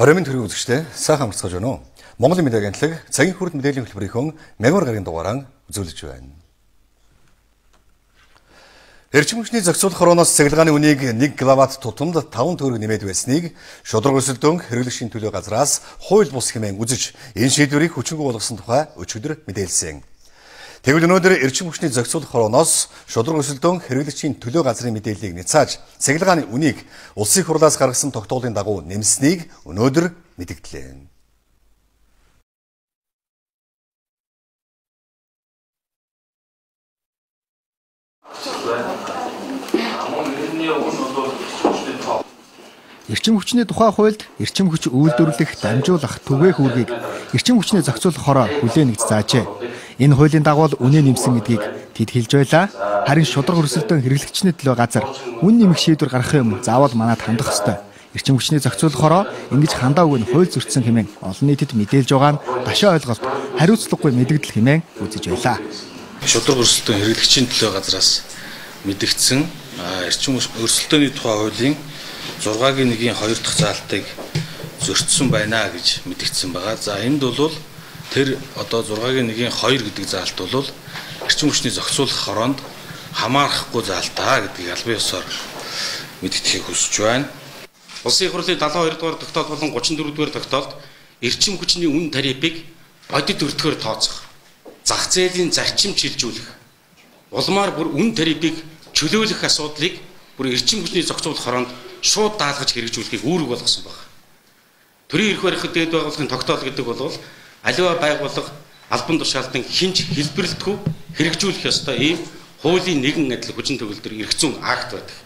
Оройн төрийн үзэгчтэй сайхан амарцгааж байна уу? Монголын мэдээ агентлаг цагийн хүрд мэдээллийн хөтөлбөрийн мягмар гарагийн дугаараар үзүүлж байна. Эрчим хүчний зохицуулах хорооноос цахилгааны үнийг 1 кВт тутамд 5 төгрөг нэмээд байсныг шудраг өрсөлдөөн хэрэглэгчийн төлөө газраас хууль бус хэмээн үзэж энэ шийдвэрийг хүчингүй болгосон тухай өчигдөр мэдээлсэн. Тэгвэл өнөөдөр эрчим хүчний зохицуулах хорооноос шудраг өрсөлдөөн хэрэглэгчийн төлөө газрын мэдээллийг няцааж цахилгааны үнийг улсын хурлаас гаргасан тогтоолын дагуу нэмсэнийг өнөөдөр мэдгдлээ. Эрчим хүчний тухай хуульд эрчим хүч үйлдвэрлэх, дамжуулах, түгээх үүргийг эрчим хүчний зохицуулах хороо хүлээн гэж заажээ. Энэ хуулийн дагуу үнэ нэмсэн гэдгийг тэд хэлж байлаа. Харин шудраг өрсөлдөөн хэрэглэгчний төлөө газар үн нэмэх шийдвэр гаргахын өмнө заавал манад хандах ёстой. Эрчим хүчний зохицуулах хороо ингэж хандаагүй нь хууль зөрчсөн хэмээн олон нийтэд мэдээлж байгаа нь дашаа ойлголт, хариуцлагагүй мэдэгдэл хэмээн үзэж байлаа. Шудраг өрсөлдөөн хэрэглэгчийн төлөө газраас мэдэгдсэн эрчим өрсөлдөөний тухай хуулийн 6-гийн 1-ийн 2 дахь заалтыг зөрчсөн байна гэж мэдэгдсэн байгаа. За энд бол тэр одоо 6-гийн 1-ийн 2 гэдэг заалт бол эрчим хүчний зохицуулах хороонд хамаарахгүй заалтаа гэдгийг албан ёсоор мэдгэдгийг хүсэж байна. Улсын хурлын 72 дугаар тогтоол болон 34 дугаар тогтоолд эрчим хүчний үн тарифыг бодит өртгөөр тооцох, зах зээлийн зарчим шилжүүлэх, улмаар бүр үн тарифыг чөлөөлөх асуудлыг бүр эрчим хүчний зохицуулах хороонд шууд даалгаж хэрэгжүүлэхийг үүрэг болгосон байна. Төрийн эрх барихад дээд байгууллагын тогтоол гэдэг бол аливаа байгууллага албан тушаалтан хинж хэлбэрлэхгүй хэрэгжүүлэх ёстой ийм хуулийн нэгэн адил хүчин төгөлдөр эрх зүйн акт байдаг.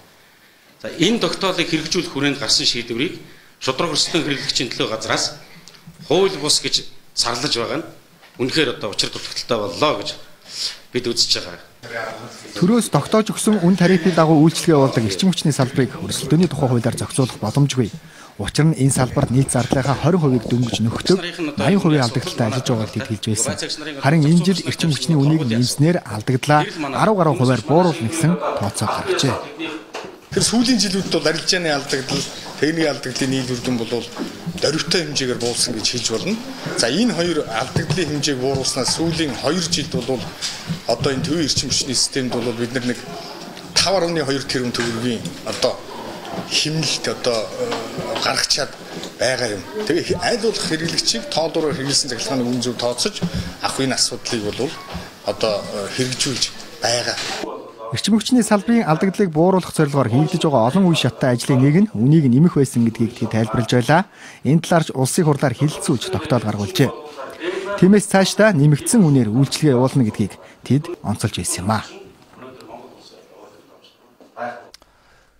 За энэ тогтоолыг хэрэгжүүлэх хүрээнд гарсан шийдвэрийг шудраг өрсөлдөөн хэрэглэгчийн төлөө газраас хууль бус гэж сарлаж байгаа нь үнэхээр одоо учир дутагдaltaй боллоо гэж бид үзэж байгаа. Төрөөс тогтоож өгсөн үн тарифын дагуу үйлчлэгээ явуулдаг эрчим хүчний салбарыг өрсөлдөөний тухай хуулиар зохицуулах боломжгүй. Учир нь энэ салбарт нийт зардлынхаа 20%-ийг дөнгөж нөхдөг 80% алдагдaltaй ажиллаж байгааг тэд хэлж байсан. Харин энэ жил эрчим хүчний үнийг нэмснээр алдагдлаа 10 гаруй хувиар бууруулна гэсэн тооцоо гаргажээ. Тэр сүүлийн жилүүд бол арилжааны алдагдал, техникийн алдагдлын нийлүүлдэн бол дөрвтэй хэмжээгээр буулсан гэж хэлж болно. За энэ хоёр алдагдлын хэмжээг бууруулснаас сүүлийн 2 жилд бол одоо энэ төвийн эрчим хүчний системд бол бид нэг 5.2 тэрбум төгрөгийн одоо хэмнэлт одоо гаргачаад байгаа юм. Тэгээ аль болох хэрэглэгчийг тоолороор хэрэглэсэн цахилгааны үн зөв тооцож авах энэ асуудлыг бол одоо хэрэгжүүлж байгаа. Эрчим хүчний салбарын алдагдлыг бууруулах зорилгоор хийгдэж байгаа олон үе шаттай ажлын нэг нь үнийг нэмэх байсан гэдгийг тэд тайлбарлаж байлаа. Энэ талаарч улсын хурлаар хэлэлцүүлж тогтоол гаргуулжээ. Тиймээс цаашдаа нэмэгдсэн үнээр үйлчлэгээ явуулна гэдгийг тэд онцолж байсан юм а.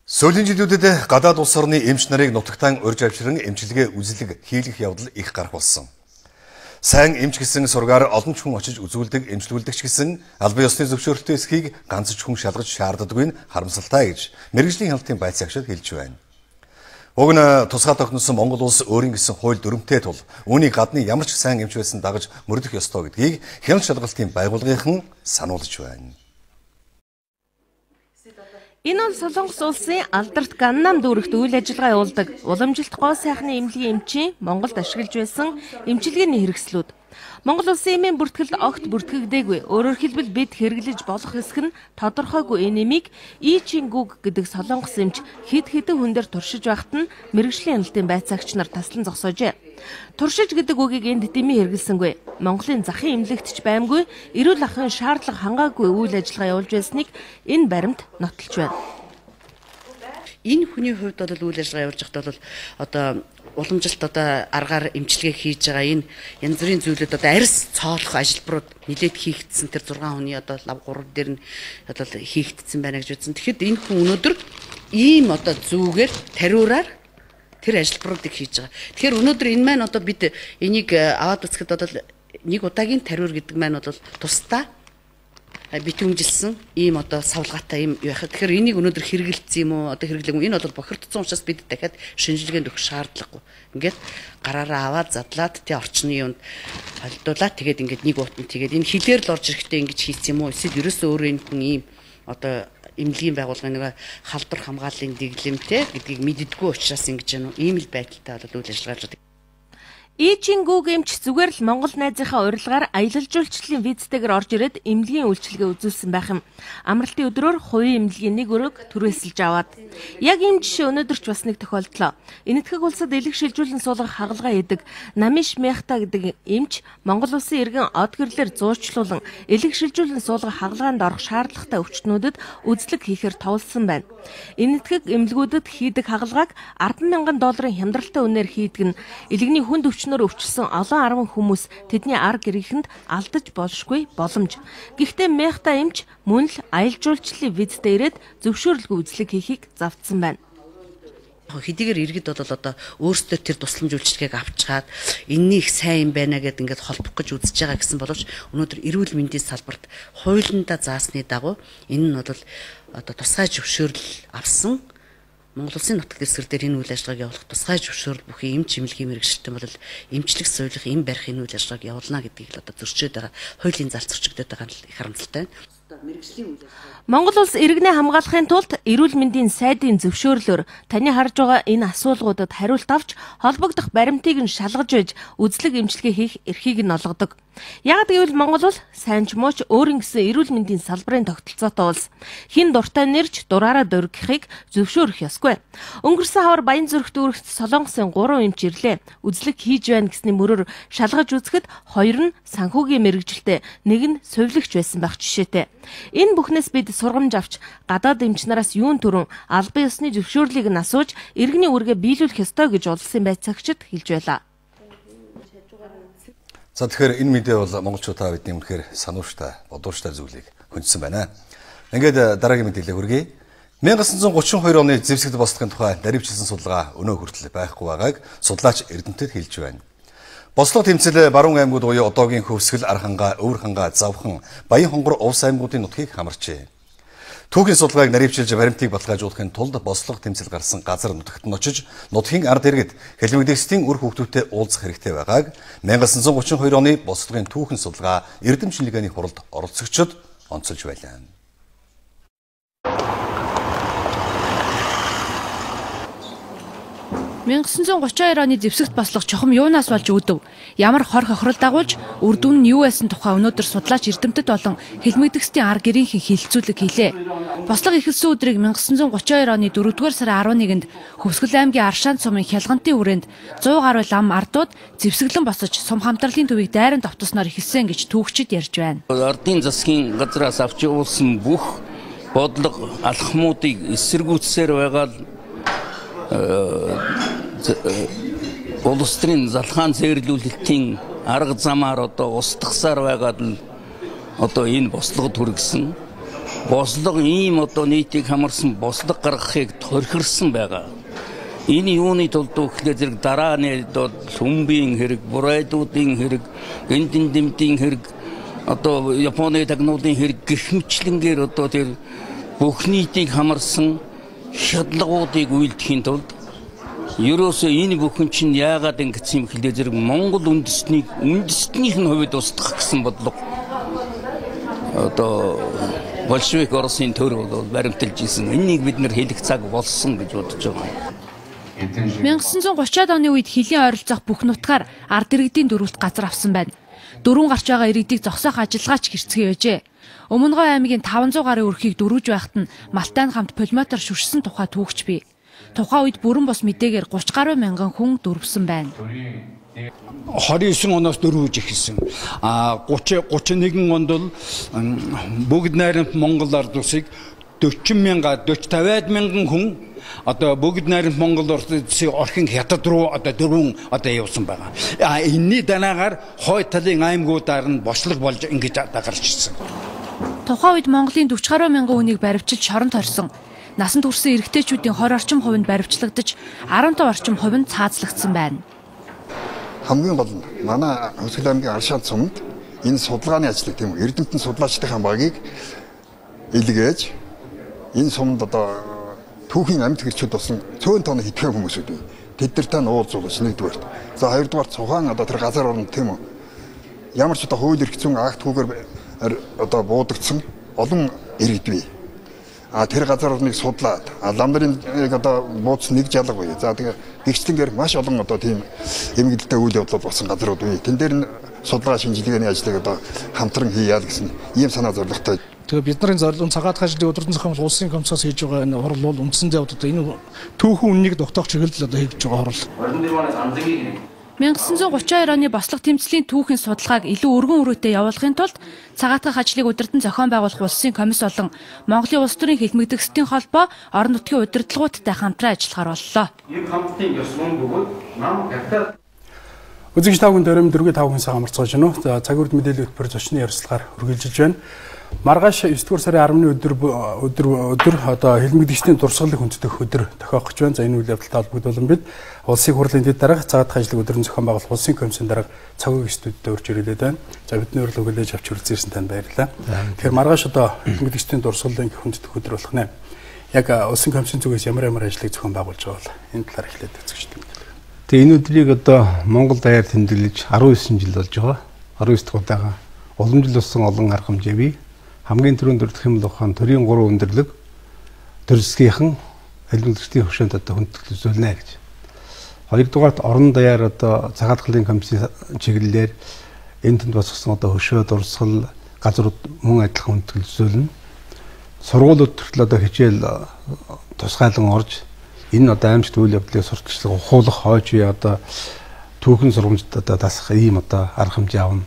Сүүлийн жилүүдэд гадаад улс орны эмч нарыг нутагтаан урьж авчран эмчилгээ үзлэг хийлгэх явдал их гарах болсон. Сайн эмч гэсэн сургаар олон ч хүн очиж үзүүлдэг, эмчилүүлдэгч гэсэн албан ёсны зөвшөөрөлтөө эсхийг ганц ч хүн шалгаж шаарддаггүй нь харамсалтай гэж мэргэжлийн хяналтын байцаагчид хэлж байна. Уг нь тусгай тогтносон Монгол улс өөрийн гэсэн хууль дүрмтэй тул үүнийг гадны ямар ч сайн эмч байсан дагаж мөрдөх ёстой гэдгийг хяналт шалгалтын байгууллагынхан сануулж байна. Энэ бол Солонгос улсын алдарт Ганнам дүүрэгт үйл ажиллагаа явуулдаг уламжилт гоо сайхны эмнэлгийн эмчийн Монголд ашиглаж байсан эмчилгээний хэрэгслүүд. Монгол улсын эмийн бүртгэлд огт бүртгэгдээгүй. Өөрөөр хэлбэл бид хэрэглэж болох эсэх нь тодорхойгүй энэ эмийг Ичингүг гэдэг Солонгос эмч хэд хэдэн хүн дээр туршиж байхад нь мэргэжлийн хяналтын байцаагч нар таслан зогсоожээ. Туршиж гэдэг үгийг энд дэмий хэрэгэлсэнгүй. Монголын захын эмнэлэгт ч баймгүй эрүүл ахуйн шаардлага хангаагүй үйл ажиллагаа явуулж байсныг энэ баримт нотолж байна. Энэ хүний хувьд бол үйл ажиллагаа явуулж байхдаа бол одоо уламжилт одоо аргаар эмчилгээ хийж байгаа энэ янз бүрийн зүйлүүд одоо арьс цоолох ажилбарууд нилээд хийгдсэн тэр 6 хүний одоо лав 3 дээр нь одоо хийгдсэн байна гэж үзсэн. Тэгэхэд энэ хүн өнөөдөр ийм одоо зүгээр тариураар тэр ажилбаруудыг хийж байгаа. Тэгэхээр өнөөдөр энэ маань одоо бид энийг аваад үзэхэд одоо нэг удаагийн тариур гэдэг маань бол тусдаа битүүмжилсэн ийм одоо савлгаатай юм яхад. Тэгэхээр энийг өнөөдөр хэрэгэлцсэн юм уу? Одоо хэрэглэв. Энэ бол бохирдсон учраас бид дахиад шинжилгээнд өгөх шаардлагагүй. Ингээд гараараа аваад задлаад тий орчны юунд холдуулаад тэгээд ингээд нэг уутан тэгээд энэ хилээр л орж ирэхдээ ингэж хийсэн юм уу? Эсвэл ерөөсөө өөрөө энэ хүн ийм одоо эмнэлгийн байгууллагын нэг халдвар хамгааллын дэглэмтэй гэдгийг мэддэггүй учраас ингэж ийм л байдалтай болоод үйл ажиллагаа Ичингүүг эмч зүгээр л Монгол найзынхаа урилгаар аялал жуулчлалын визтэйгээр орж ирээд эмнэлгийн үйлчилгээ үзүүлсэн байх юм. Амралтын өдрөөр хувийн эмнэлгийн нэг өрөөг түрээсэлж аваад. Яг ийм жишээ өнөөдөр ч бас нэг тохиолдлоо. Энэтхэг улсад элэг шилжүүлэн суулгах хагалгаа идэг Намиш Мехта гэдэг эмч Монгол улсын иргэн од гэрлээр зуучлуулан элэг шилжүүлэн суулгах хагалгаанд орох шаардлагатай өвчтнүүдэд үзлэг хийхээр товлсон байна. Энэтхэг эмнэлгүүдэд хийдэг хагалгааг $10,000 хямдралтай үнээр хийдэг нь элэгний хүнд өвчнөөр өвчлсөн олон 10 хүмүүс тэдний ар гэрээхэнд алдаж болшгүй боломж. Гэхдээ Мехта эмч мөн л аялал жуулчлалын визтэй ирээд зөвшөөрлгүй үзлэг хийхийг завдсан байна. Хэдийгээр иргэд бол одоо өөрсдөө тэр тусламж үйлчилгээг авчгаад энэний их сайн юм байна гэдээ ингээд холбох гэж үзэж байгаа гэсэн боловч өнөөдөр эрүүл мэндийн салбарт хуулиндаа заасны дагуу энэ нь бол одоо тусгай зөвшөөрөл авсан Монгол Улсын нутаг дэвсгэр дээр энэ үйл ажиллагааг явуулах тусгай зөвшөөрөл бүхий эмч эмнэлгийн мэргэжилтэн бол эмчлэг соёлох эм барих энэ үйл ажиллагааг явуулна гэдгийг л одоо зөрчөөд байгаа хуулийн зал зөрчигдөд байгаа нь их харамсалтай байна. Монгол улс иргэнээ хамгаалахын тулд эрүүл мэндийн сайдын зөвшөөрлөөр таны харж байгаа энэ асуулгуудад хариулт авч холбогдох баримтыг нь шалгаж байж үзлэг эмчилгээ хийх эрхийг нь олгодог. Яг гэвэл Монгол улс сайн ч муу ч өөрийн гэсэн эрүүл мэндийн салбарын тогтолцоотой улс. Хин дуртай нэрж дураараа дөргихийг зөвшөөрөх ёсгүй. Өнгөрсөн хавар Баянзүрхт үүрэгт Солонгосын 3 эмч ирлээ. Үзлэг хийж байна гэсний мөрөөр шалгаж үзэхэд 2 нь санхүүгийн мэргэжилтэй, нэг нь сувилагч байсан байх жишээтэй. Энэ бүхнээс бид сургамж авч гадаад эмч нараас юун төрөн албан ёсны зөвшөөрлийг нь асууж иргэний үүргээ биелүүлэх ёстой гэж улсын байцаагчид хэлж байлаа. За тэгэхээр энэ мэдээ бол монголчуудаа бидний үнэхээр санууштай, бодууштай зүйлийг хүндсэн байна. Ингээд дараагийн мэдээлэл хүргэе. 1932 оны зэвсэгт бослогын тухай наривчилсан судалгаа өнөө хүртэл байхгүй байгааг судлаач Эрдэнэтэд хэлж байна. Бослого тэмцэл баруун аймагуд буюу одоогийн Хөвсгөл, Архангаа, Өвөрхангаа, Завхан, Баян хонгор увс аймагуудын нутгийг хамарчээ. Түүхийн судалгааг наривчилж баримтыг баталгаажуулахын тулд бослого тэмцэл гарсан газар нутагт нь очиж нутгийн ард иргэд хэлмэгдэхсдийн үр хөвгтүүтэй уулзах хэрэгтэй байгааг 1932 оны бослогын түүхэн судалгаа эрдэм шинжилгээний хуралд оролцогчид онцолж байлаа. 1932 оны зэвсэгт бослого чухам юунаас болж үүдв? Ямар хор хохирол дагуулж үр дүн нь юу байсан тухай өнөөдөр судлаач Эрдэмтэд болон хэлмэгдэхсдийн ар гэрийнхэн хилцүүлэг хийлээ. Бослого эхэлсэн өдрийг 1932 оны 4-р сарын 11-нд Хөвсгөл аймгийн Аршаан сумын Хялгантын хүрээнд 100 гаруй лам ардууд зэвсэглэн босож сум хамтралын төвийг дайран давтаснаар эхэлсэн гэж түүхчид ярьж байна. Ардын засгийн газраас авч явуулсан бүх бодлого алхмуудыг эсэргүүцсээр байгаа улс төрийн залхаан зээрлүүлэлтийн арга замаар одоо устгахсаар байгаад л одоо энэ бослогод хүргэсэн. Бослого ийм одоо нийтийг хамарсан бослого гаргахыг тохирхирсан байгаа. Энэ юуны тулд гэхлээр зэрэг дарааны хүмбийн хэрэг, бурайдуудын хэрэг, гэнтэн дэмтийн хэрэг, одоо Японы тагнуудын хэрэг гэх мэтлэнгээр одоо тэр бүх нийтийг хамарсан шалгуудыг үйлдэхийн тулд ерөөсөө энэ бүхэн чинь яагаад ингэсэн юм хэлээ зэрэг Монгол үндэстнийх нь хувьд устгах гэсэн бодлого одоо большевик Оросын төр бол баримталж исэн. Энийг бид нэр хэлэх цаг болсон гэж бодож байгаа. 1930-аад оны үед хилийн ойролцоох бүх нутгаар ард иргэдийн дөрвөлт газар авсан байна. Дөрвөн гарч байгаа иргэдийг зогсоох ажиллагаач хэрцгий байжээ. Өмнөгой аймгийн 500 гаруй өрхийг дөрвөж байхад нь Малтайн хамт пулеметр шүршсэн тухай түүхч бий. Тухайн үед бүрэн бос мэдээгээр 30 гаруй мянган хүн дөрвсөн байна. 29 оноос дөрвөж эхэлсэн. 31 онд бол бүгд найрамд Монгол ард улсыг 50-50 мянган хүн одоо бүгд найрамд Монгол улсын орхин хятад руу одоо дөрвөн одоо явсан байгаа. Энэний дараагаар хой талын аймагуудаар нь бослого болж ингэж гарч ирсэн. Тухайн үед Монголын 40 гаруй мянган хүнийг баривчилж шоронд хорьсон. Насанд хүрсэн эрэгтэйчүүдийн 20 орчим хувь нь баривчлагдаж 15 орчим хувь нь цаазлагдсан байна. Хамгийн гол нь манай Хөвсгөл аймгийн Аршаан сумд энэ судалгааны ажлыг тийм үү Эрдэмтэн судлаачдын багийг илгээж энэ сумд одоо түүхийн амьд гэрчүүд болсон цөөн тооны хэдхэн хүмүүсүүд бий. Тэднэртэй нь уулзуулж нэгдүгээр. За хоёрдугаар цугаан одоо тэр газар орнд тийм үү ямар ч одоо хууль эрх зүйн акт хүүгээр одоо буудагдсан олон иргэд бий. тэр газрыг судлаад лам нарын одоо бууц нэг жалга буюу. За тэгээ гихчлэнгээр маш олон одоо тийм эмгэгдэлтэй үйл явдлууд болсон газрууд бий. Тэн дээр нь судалгаа шинжилгээний ажлыг одоо хамтран хийяа гэсэн ийм санаа зорилготой. Тэгээ бидний зорилго цагаат ажлын өдөртөн зохион улсын комиссаас хийж байгаа энэ хурал бол үндсэндээ одоо энэ түүхэн үннийг тогтоох чиглэл одоо хийж байгаа хурал. 1932 оны бослого тэмцлийн түүхийн судалгааг илүү өргөн өрөөтэй явуулахын тулд цагаатгах ажлыг удирдан зохион байгуулах улсын комисс болон Монголын улс төрийн хэлмэгдэхсдийн холбоо орон нутгийн удирдлагуудтай хамтран ажиллахаар боллоо. Үзэгч тавхан дөрөм дөрвийн тавхан сая амарцгааж байна уу? За цаг үрд мэдээлэл хөтөлбөр зочны ярилцлагаар үргэлжилж байна. Маргааш 9 дугаар сарын 10-ны өдөр одоо хэлмэгдэгчдийн дурсгалыг хүндэтгэх өдөр тохиох гэж байна. За энэ үйл явдалтай холбогдуулан бид улсын хурлын дэд дарга цагаатгах ажлыг өдрөн зохион байгуулах улсын комиссийн дарга цагаагийн студид урьж ирээд байна. За бидний урилга хүлээж авч хүрэлцээрсэн танд баярлалаа. Тэгэхээр маргааш одоо хэлмэгдэгчдийн дурсгалыг хүндэтгэх өдөр болох нэ. Яг улсын комиссийн зүгээс ямар ажлыг зохион байгуулж байгаа бол энэ талаар эхлээд үзэгчтэй мэдээлэл. Тэгээ энэ өдрийг одоо Монгол даяар тэмдэглэж 19 жил болж байгаа. 19 дахь удаага уламжлуулсан олон арга хэмжээ бий. Хамгийн түрүүнд дурдах юм бол ухаан төрийн 3 өндөрлөг төрөлсгийнхэн хэлмэгдэгчдийн хөвшөөнд одоо хүндэтгэл үзүүлнэ гэж. Хоёрдугаарт орон даяар одоо цагаатгалын комиссийн чиглэлээр энэ тэнд босгосон одоо хөвшөө дурсгал газрууд мөн адилхан хүндэтгэл үзүүлнэ. Сургуулиуд төртөл одоо хичээл тусгайлан орж энэ одоо аимшигт үйл явдлыг сурталчлах ухуулах хойч үе одоо түүхэн сургамжид одоо дасах ийм одоо арга хэмжээ авна.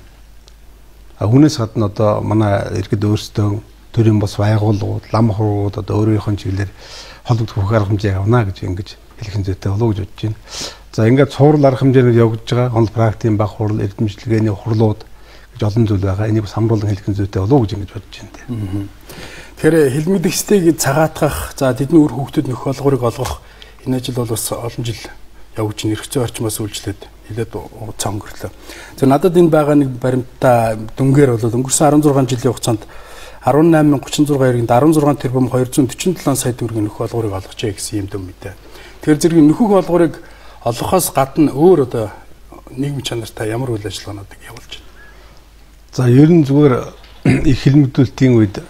Үүнээс гадна одоо манай иргэд өөрсдөө төрийн бос байгууллагууд, лам хурууд одоо өөрийнхөө чиглэлээр холбогдох бүх арга хэмжээ авна гэж ингэж хэлэх зүйтэй болов гэж бодож байна. За ингээд цуврал арга хэмжээнд явагдаж байгаа онл практикийн баг хурал, эрдэмтгэлгээний хурлууд гэж олон зүйл байгаа. Энийг бас хамруулан хэлэх зүйтэй болов гэж ингэж бодож байна. Тэгэхээр хэлмэгдэгчдийг цагаатгах, за тэдний үр хөвгтөд нөх болгоорыг олгох энэ ажил бол бас олон жил явж нэрхцээ орчмоос үйлчлээд хилээд цаа өнгөрлөө. За надад энэ байгаа нэг баримтаа дүнгээр бол өнгөрсөн 16 жилийн хугацаанд 18,036 иргэнд 16 тэрбум 247 сая төгрөгийн нөх болгоорыг олгожээ гэсэн юм дэм мэдээ. Тэгэхээр зэрэг нөхөх болгоорыг олгохоос гадна өөр одоо нийгмийн чанартай ямар үйл ажиллагаануудыг явуулж байна. За ер нь зүгээр их хэлмэгдүүлэлтийн үед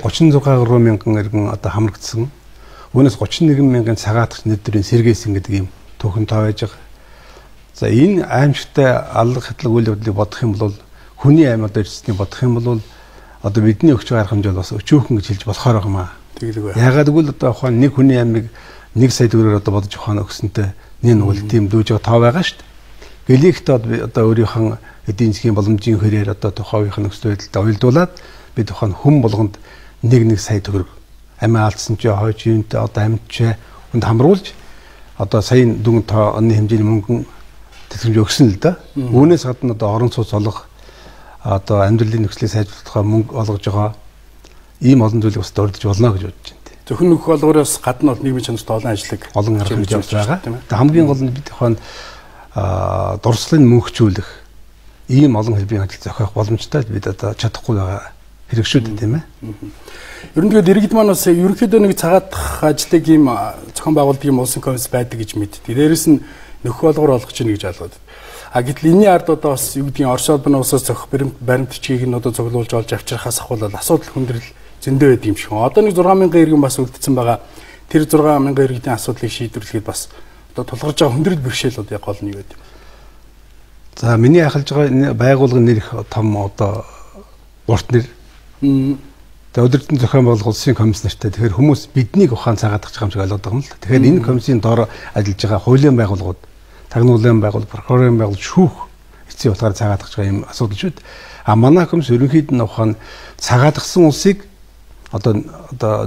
36 гаруй мянган иргэн одоо хамрагдсан. Үүнээс 31 мянган цагаатгах нийтрийн сэргээсэн гэдэг юм түүхэн тоо байж байгаа. За энэ аимшигтай аллах хатлаг үйл явдлыг бодох юм бол хүний аим одоо ирснийг бодох юм бол одоо бидний өгч байгаа арга хэмжээ бас өчүүхэн гэж хэлж болохоор байгаа маа. Тэгэлгүй. Ягаад гэвэл одоо ухаан нэг хүний аймыг 1 сая төгрөгөөр одоо бодож ухаан өгсөнтэй нэг үйл тийм дүүж байгаа тоо байгаа шүү дээ. Гэлийгт одоо өөрийнхөө эдийн засгийн боломжийн хөрөөр одоо тухайхын нөхцөл байдлаа уялдуулаад бид ухаан хүм болгонд 1 сая төгрөг амиа алдсан ч хойч юунтэй одоо амьдч хүнд хамруулж одоо саяын дүн тооны хэмжээний мөнгөн тэтгэмж өгсөн л да. Үүнээс гадна одоо орон сууц олох одоо амьдралын нөхцөлийг сайжруулахаар мөнгө олгож байгаа ийм олон зүйлийг бас дурдж болно гэж бодож байна. Зөвхөн нөх болгоороос гадна бол нийгмийн чанарт олон ажлыг олон арга хэмжээ явуулж байгаа. Тэгээ хамгийн гол нь бид ухаан дурслын мөнхжүүлэх ийм олон хэлбэрийн ажил зохиох боломжтой бид одоо чадахгүй байгаа хэрэг шүү дээ тийм ээ. Ер нь тэгээд иргэд маань бас ерөнхийдөө нэг цагаатгах ажлыг ийм зохион байгуулдаг юм улсын комисс байдаг гэж мэддэг. Дээрээс нь нөхөх болгоор олгож ийн гэж ойлгоод. Гэтэл энэний ард одоо бас юу гэдгийг Орос улбаны усаас зохих баримт чигийг нь одоо цуглуулж олж авчрахаас ахвал асуудал хүндрэл зөндөө байд юм шиг. Одоо нэг 6,000 иргэн бас үлдсэн байгаа. Тэр 6,000 иргэдийн асуудлыг шийдвэрлэхэд бас одоо тулгарч байгаа хүндрэл бэрхшээл одоо яг гол нь юу гэдэг юм. За миний ахалж байгаа энэ байгууллагын нэр их том одоо урт нэр. Тэгээ өдөртөн зохион байгуулах улсын комисс нартай. Тэгэхээр хүмүүс биднийг ухаан цагаатгах юм шиг ойлгоод байгаа юм л. Тэгэхээр энэ комиссийн доор ажиллаж байгаа хуулийн байгууллагууд, тагнуулын байгууллага, прокурорын байгууллага шүүх эцсийн утгаар цагаатгах байгаа юм асуудал шүү дээ. Манай комисс ерөнхийд нь ухаан цагаатгсан улсыг одоо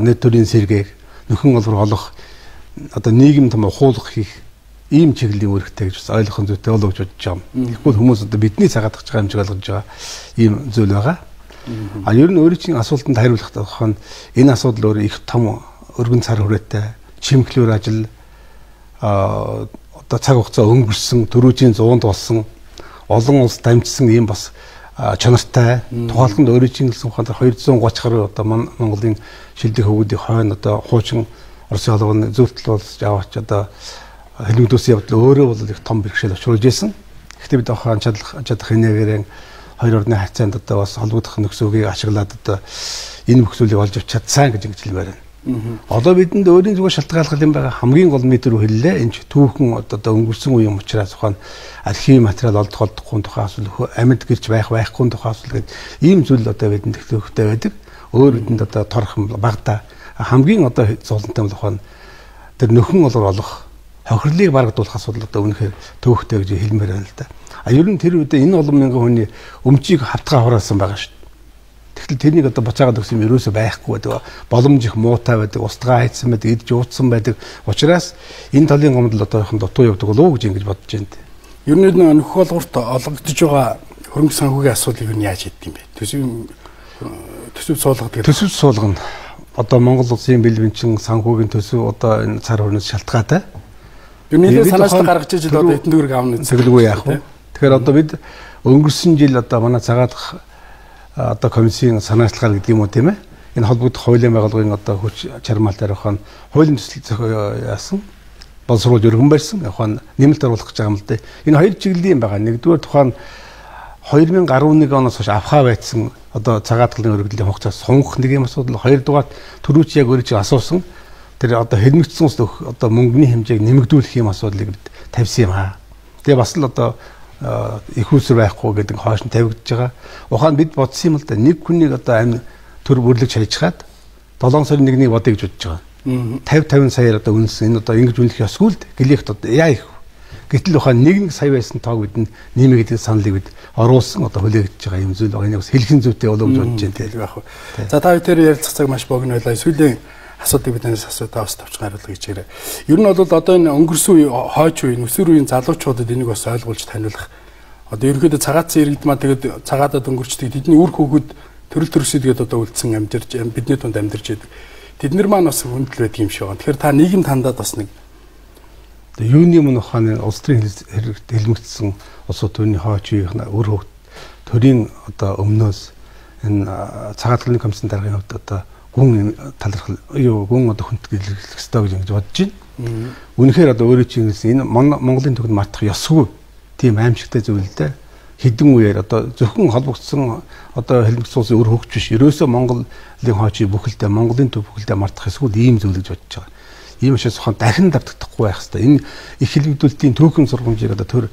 нийт төрийн сэргээг нөхөн олбор олох одоо нийгэм том ухуулах хийх ийм чиглэлийн үүрэгтэй гэж бас ойлгох зүйтэй болов гэж бодож байгаа юм. Тэгэхгүй хүмүүс одоо бидний цагаатгах байгаа юм шиг ойлгож байгаа ийм зүйл байгаа. Ер нь өөрийн асуултанд хариулах тухайн энэ асуудал өөр их том өргөн цар хүрээтэй чимэглэр ажил одоо цаг хугацаа өнгөрсөн төрүүжийн 100-д болсон олон улс дамжсан ийм бас чанартай тухайлбал өөрийн хэлсэн ухаанаар 230 гаруй одоо Монголын шилдэг хөвгүүдийн хойно одоо хуучин Оросын холбооны зөвтөл болж аваач одоо хэлмэгдүүлсэн явдал өөрөө бол их том бэрхшээл учруулж байсан. Гэхдээ бид ухаан чадах энергиэрэн хоёр орны харьцаанд одоо бас холбогдох нөхцөлийг ашиглаад одоо энэ бүх зүйлийг олж авч чадсан гэж хэлмээр байна. Одоо бидэнд өөрийн зүгээр шалтгаалгал юм байгаа хамгийн гол нь тэр хэллээ. Энд түүхэн одоо өнгөрсөн үеийн учраас ухаан архив материал олдох олдохгүй тухай асуул амьд гэрч байхгүй тухай асуул гэдэг ийм зүйл одоо бидэнд төвхтэй байдаг. Өөр бидэнд одоо торхон багтаа хамгийн одоо золонтой ухаан тэр нөхөн олох хохирлыг барагдуулах асуудал одоо үнэхээр төвхтэй гэж хэлмээр байна л да. Ер нь тэр үедээ энэ олон мянган хүний өмчийг хавтгаа хураасан байгаа шүү. Тэгтэл тэрнийг одоо буцаагаад өгсөн юм ерөөсөй байхгүй байдаг. Боломж их муутай байдаг, устгаа хайцсан байдаг, идж уудсан байдаг. Учраас энэ талын гомдол одоохон дутуу явдаг болов уу гэж ингэж бодож байна. Ер нь нөхөх болгоорт олгогдож байгаа хөрөнгө санхүүгийн асуудлыг юу яаж хийдэг юм бэ? Төсөв суулгадаг. Төсөв суулгана. Одоо Монгол улсын бэлбэнчин санхүүгийн төсөв одоо энэ цар хурлаас шалтгаатай. Ер нь нэлээд санаачлал гаргаж иж одоо эдэн дүүрэг аавны цэглгүй яах вэ? Тэгэхээр одоо бид өнгөрсөн жил одоо манай цагаатах одоо комиссийн санаачлагаар гэдэг юм уу тийм ээ. Энэ холбогдох хуулийн байгууллагын одоо хүч чармаал дарахын хуулийн төсөл яасан боловсруулж өргөн барьсан. Яхан нэмэлт оруулах гэж байгаа юм л дээ. Энэ хоёр чиглэлийн байгаа. Нэгдүгээр тухайн 2011 оноос хойш авхаа байцсан одоо цагаатгалын өргөдлийн хугацаас сунгах нэг юм асуудал. Хоёрдугаар түрүүч яг өөрөө чи асуусан тэр одоо хэлмэгдсэн одоо мөнгөний хэмжээг нэмэгдүүлэх юм асуудлыг бид тавьсан юм аа. Тэгээ бас л одоо их усэр байхгүй гэдэг хойш нь тавигдж байгаа. Ухаан бид бодсон юм л да нэг хүнийг одоо амь төр бүрлэгч хайжгаад 7 сарын 1-ний бодъё гэж бодож байгаа. 50 саяар одоо үнсэн энэ одоо ингэж үнэлэх ёсгүй л гэлийхт одоо яа их. Гэтэл ухаан 1 сая байсан тоог бид нэмээ гэдэг саналыг бид оруулсан одоо хүлээгдэж байгаа юм зүйл байгаа. Энэ бас хэлхэн зүйтэй болов гэж бодож байна тийм байх. За та бүхэн ярилцах цаг маш богино байлаа. Сүүлийн асуудыг биднээс асуудаа бас тавьж гаргал гэж ярэ. Ер нь бол одоо энэ өнгөрсөн үе хойч үеийн өсвөр үеийн залуучуудад энийг бас ойлгуулж таниулах. Одоо ерөнхийдөө цагаатсан иргэдмаа тэгээд цагаатад өнгөрчдөг тэдний үр хөвгүүд төрөл төрөсөдгээд одоо үлдсэн амьдарч бидний тунд амьдарч байдаг. Тэднэр маань бас хүндэл байдаг юм шиг байна. Тэгэхээр та нийгэм тандаад бас нэг юуны мөн ухааны улс төрийн хэлмэгдсэн улсууд төрийн хойч үеийн үр хөвгт төрийн одоо өмнөөс энэ цагаатгалын комиссийн даргын хувьд одоо гүн талархал гүн одоо хүндэтгэх ёстой гэж бодож байна. Үнэхээр одоо өөрөө чинь энэ Монголын төвд мартах ёсгүй тийм аимшигтай зүйл л дээ. Хэдэн үеэр одоо зөвхөн холбогдсон одоо хэлмэгдсэн улсын өр хөгж биш. Ерөөсөө Монголын хойчийг бүхэлдээ Монголын төв бүхэлдээ мартах эсвэл ийм зүйл гэж бодож байгаа. Ийм учраас ухаан дахин давтагдахгүй байх хэрэгтэй. Энэ их хэлбэгдүүлэлтийн түүхэн сургамжийг одоо төр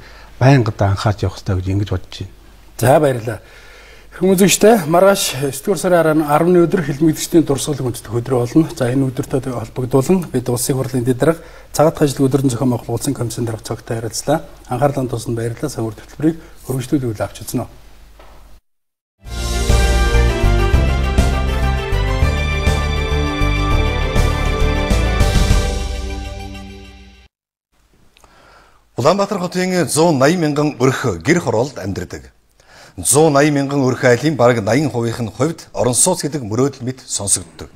байнга анхаарч явах хэрэгтэй гэж ингэж бодож байна. За баярлалаа. Хүмүүжигчтэй маргааш 9-р сарын 10-ны өдөр хэлмэгдэгчдийн дурсгалыг хүндэтгэх өдөр болно. За энэ өдөртөө холбогдуулан бид улсын хурлын дэдрэг цагаат ажлын өдрийн зохион байгуулалтын комиссийн дарга цогтой харилцлаа. Анхаарлаа тусанд баярлалаа. Савар төлбөрийг хөргөжлүүлүүл авч үзнэ. Улаанбаатар хотын 180 мянган өрх гэр хороолд амьдардаг. 180 мянган өрх айлын бараг 80%-ийн хувьд орон сууц гэдэг мөрөөдөл мэт сонсогддог.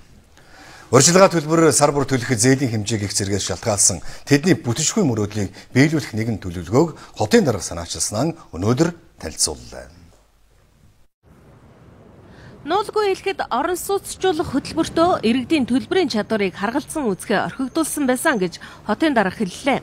Урьдчилгаа төлбөр сар бүр төлөх зээлийн хэмжээг их зэрэгээс шалтгаалсан тэдний бүтэншгүй мөрөөдлийг биелүүлэх нэгэн төлөвлөгөөг хотын дарга санаачилсан өнөөдөр танилцууллаа. Нуулгүй хэлэхэд орон сууцчлуулах хөтөлбөртөө иргэдийн төлбөрийн чадварыг харгалзан үзэхэ орхигдуулсан байсан гэж хотын дарга хэллээ.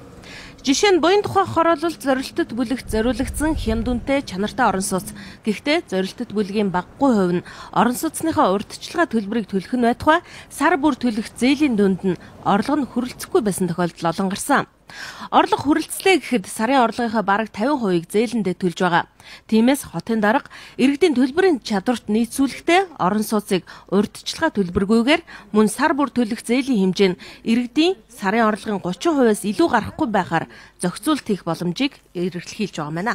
Жишээ нь буян тухай хороололт зорилтод бүлэгт зориулагдсан хямд үнэтэй чанартай орон сууц. Гэхдээ зорилтод бүлгийн багагүй хувь нь орон сууцныхаа урьдчилгаа төлбөрийг төлөх нь байтугай сар бүр төлөх зээлийн дүнд нь орлого нь хүрэлцэхгүй байсан тохиолдол олон гарсан. Орлого хүрэлцлээ гэхэд сарын орлогынхаа бараг 50%-ийг зээлэндээ төлж байгаа. Тиймээс хотын дарга иргэдийн төлбөрийн чадварт нийцүүлэхдээ орон сууцыг урьдчилгаа төлбөргүйгээр мөн сар бүр төлөх зээлийн хэмжээ нь иргэдийн сарын орлогын 30%-аас илүү гарахгүй байхаар зохицуулт хийх боломжийг эргэлхийлж байгаа мэнэ.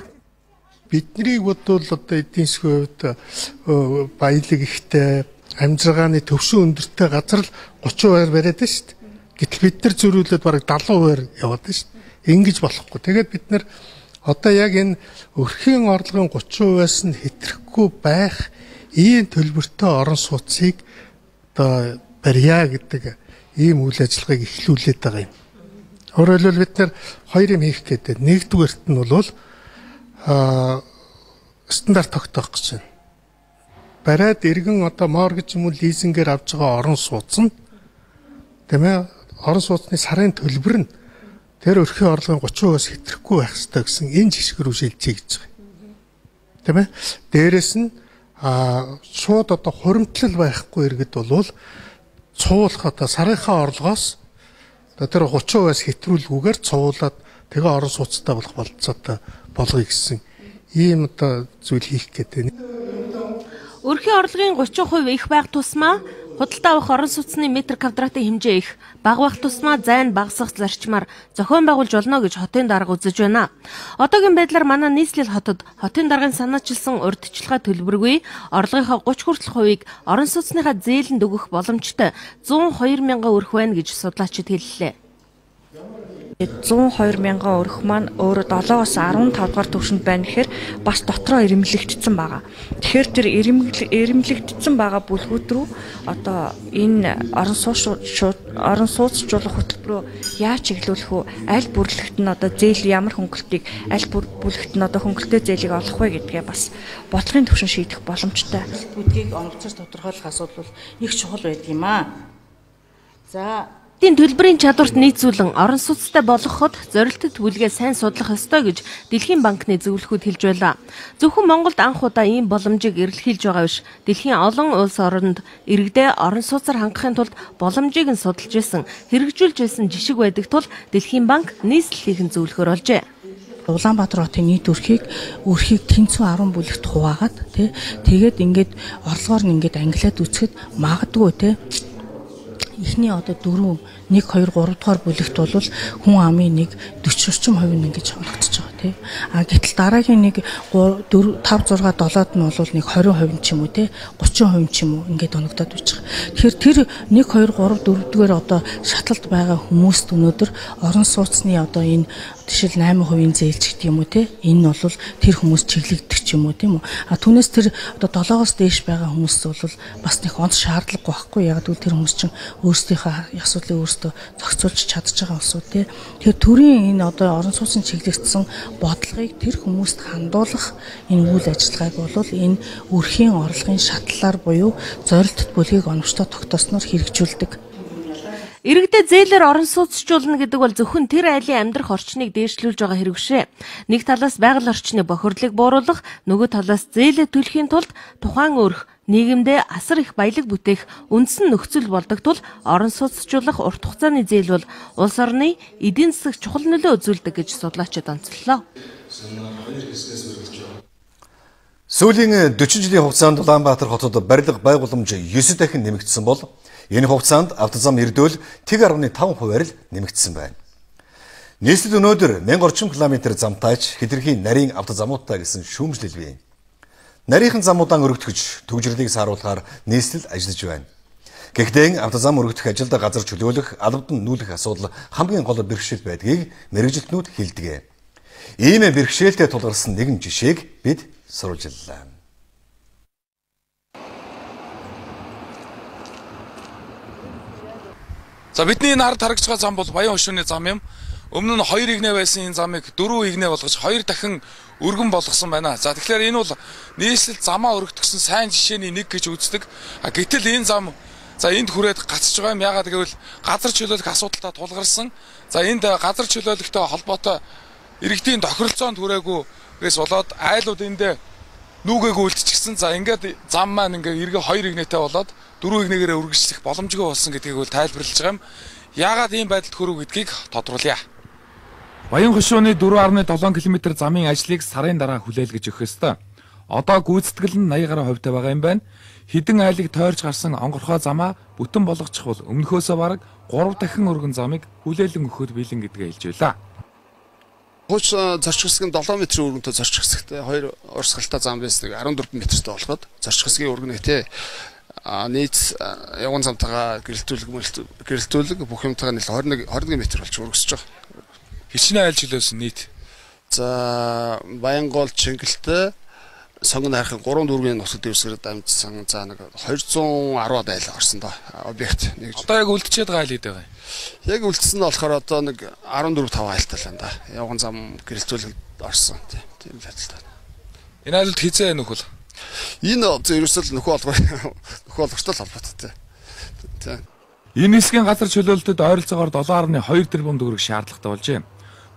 Биднийг бодвол одоо эдийн засгийн хувьд баялаг ихтэй амжиргааны төвшин өндөртэй газар л 30% бариад байна шүү дээ. Гэтэл бид нар зөрүүлээд бараг 70% яваад байна шүү дээ. Ингэж болохгүй. Тэгээд бид нар одоо яг энэ өрхийн орлогын 30%-аас нь хэтрэхгүй байх ийм төлбөртэй орон сууцыг одоо барья гэдэг ийм үйл ажиллагааг эхлүүлээд байгаа юм. Өөрөөр хэлбэл бид нар хоёр юм хийх гэдэг. Нэгдүгээрт нь бол стандарт тогтоох гэж байна. Бариад иргэн одоо моргэж юм уу лизингээр авж байгаа орон сууц нь тийм ээ орон сууцны сарын төлбөр нь тэр өрхийн орлогын 30%-аас хэтрэхгүй байх ёстой гэсэн энэ жишгээр шилжиж гэж байгаа. Тийм ээ. Дээрээс нь шууд одоо хуримтлал байхгүй иргэд бол цуулах одоо сарынхаа орлогоос тэр 30%-аас хэтрүүлгүйгээр цуулаад тэгээ орон сууцтай болох болцоотой болгоё гэсэн ийм одоо зүйл хийх гэдэг. Өрхийн орлогын 30% их байх тусмаа худалдаа авах орон сууцны метр квадратын хэмжээ их, бага байх тусмаа зайн багасгах зарчмаар зохион байгуулж болно гэж хотын дарга үзэж байна. Одоогийн байдлаар манай нийслэл хотод хотын даргын санаачилсан урьдчилгаа төлбөргүй орлогынхаа 30 хүртэл хувийг орон сууцныхаа зээлэнд өгөх боломжтой 102 мянган өрх байна гэж судлаачид хэллээ. 102 мянган өрх маань өөрө 7-аас 15 дугаар түвшинд байна гэхээр бас дотроо ирэмлэгдсэн байгаа. Тэгэхээр тэр ирэмлэгдсэн байгаа бүлгүүд рүү одоо энэ орон сууцчлуулах хөтөлбөрөө яаж чиглүүлэх вэ? Аль бүлэгт нь одоо зээл ямар хөнгөлтийг, аль бүлэгт нь одоо хөнгөлтэй зээлийг олох вэ гэдгээ бас бодлогын түвшин шийдэх боломжтой. Бүдгийг онгоцоор тодорхойлох асуудал бол их чухал байдаг юм аа. За Эдийн төлбөрийн чадварт нийцүүлэн орон сууцтай болгоход зорилттой төлөвлөгөө сайн судлах ёстой гэж Дэлхийн банкны зөвлөхүүд хэлж байлаа. Зөвхөн Монголд анх удаа ийм боломжийг эрэлхийлж байгаа биш. Дэлхийн олон улс оронд иргэдээ орон сууцаар хангахын тулд боломжийг нь судалж исэн, хэрэгжүүлж исэн жишг байдаг тул Дэлхийн банк нийслэлийн зөвлөхөр олжээ. Улаанбаатар хотын нийт өрхийг тэнцүү 10 бүлэгт хуваагаад тэгээд ингээд орлогоор нь ингээд ангилаад үцхэд магадгүй эхний одоо 4, 1, 2, 3 дугаар бүлэгт бол хүн амын 40-40% ингэж хангагдаж байгаа гэтэл дараагийн 4, 5, 6, 7-д нь бол 20% ч юм уу 30% ч юм уу ингээд оногдоод байж байгаа. Тэгэхээр тэр 1, 2, 3, 4-р одоо шаталд байгаа хүмүүст өнөөдөр орон сууцны одоо энэ жишээл 8% зээлч гэдэг юм уу энэ нь бол тэр хүмүүс чиглэгдэх ч юм уу тийм үү. Түүнээс тэр одоо 7-оос дээш байгаа хүмүүст бол бас нэг онц шаардлагагүй байхгүй. Яг гэвэл тэр хүмүүс чинь өөрсдийнхөө асуудлыг өөрсдөө зохицуулж чадж байгаа улсууд тийм. Тэгэхээр төрийн энэ одоо орон сууцны чиглэгдсэн бодлогыг тэр хүмүүст хандуулах энэ үйл ажиллагааг бол энэ өрхийн орлогын шатлалаар буюу зорилттой бүлгийг оновчтой тогтоосноор хэрэгжүүлдэг. Иргэдэд зээлээр орон сууцчлуулна гэдэг бол зөвхөн тэр айлын амьдрах орчныг дээшлүүлж байгаа хэрэг шээ. Нэг талаас байгаль орчны бохирдлыг бууруулах, нөгөө талаас зээлээ төлөхийн тулд тухайн өрх нийгэмдээ асар их баялаг бүтээх үндсэн нөхцөл болдог тул орон сууцчлуулах урт хугацааны зээл бол улс орны эдийн засаг чухал нөлөө үзүүлдэг гэж судлаачид онцлолоо. Сүүлийн 40 жилийн хугацаанд Улаанбаатар хотод барилга байгууламж 9 дахин нэмэгдсэн бол энэ хугацаанд автозам эрдүүл 1.5%-аар л нэмэгдсэн байна. Нийслэл өнөөдөр 1000 орчим километр замтайч хэтэрхийн нарийн автозамуудтай гэсэн шүүмжлэл бий. Нарийнхан замуудаа өргөтгөж төвжирлийг сааруулахаар нийслэл ажиллаж байна. Гэхдээ автозам өргөдөх ажилд газар чөлөөлөх, албадан нүүлэх асуудал хамгийн гол бэрхшээл байдгийг мэргэжилтнүүд хэлдэг. Ийм бэрхшээлтэй тулгарсан нэгэн жишээг бид сурвалжлаа. За бидний энэ ард харагдж байгаа зам бол Баян хошууны зам юм. Өмнө нь 2 игнэ байсан энэ замыг 4 игнэ болгож 2 дахин өргөн болгосон байна. За тэгэхээр энэ бол нийслэл замаа өргөдгсөн сайн жишээний нэг гэж үздэг. Гэтэл энэ зам за энд хүрээд гацж байгаа юм. Яагаад гэвэл газар чөлөөлөх асуудалтай тулгарсан. За энд газар чөлөөлөхтэй холбоотой иргэдийн тохиролцоонд хүрээгүй-гээс болоод айлууд эндээ нүгээг үлдчихсэн. За ингээд зам маань ингээд эргээ 2 игнэтэй болоод 4 игнэгээр үргэлжлэх боломжгүй болсон гэдгийг бол тайлбарлаж байгаа юм. Яагаад ийм байдалд хүрв гэдгийг тодруулъя. Баян хошууны 4.7 км замын ажлыг сарын дараа хүлээлгэж өгөх ёстой. Одоо гүйцэтгэл нь 80 гаруй хувьтай байгаа юм байна. Хідэн айлыг тойрч гарсан онгорхой замаа бүтэн болгочих бол өмнөхөөсөө бараг 3 дахин өргөн замыг хүлээлгэн өгөхөд бэлэн гэдгээ хэлж байлаа. Хууч зорчих хэсэг нь 7 метрийн өргөнтэй зорчих хэсэгтэй 2 урсгалтай зам байсан 14 метртэй болгоод зорчих хэсгийн өргөнөтэй нийт явган замтайгаа гэрэлтүүлэг бүх юмтайгаа нийл 21 метр болж өргөсөж байгаа. Хичнээн айл жилөөс нийт. За Баянгол Чингэлтэй сонгон харахын 3 дүүргийн нутаг дэвсгэр дамжсан за нэг 210 айл орсон да объект нэг. Одоо яг үлдчихэд байгаа айл хэд байгаа юм? Яг үлдсэн нь болохоор одоо нэг 14-5 айлтай л байна да. Явган зам гэрэлтүүлэг орсон тийм л адилтай. Энэ айлд хизээ нөхөл. Энэ ерөөсөл нөхөө олгортой холбоотой. Тийм. Энэ хэсгийн газар чөлөөлөлтөд ойролцоогоор 7.2 тэрбум төгрөг шаардлагатай болжээ.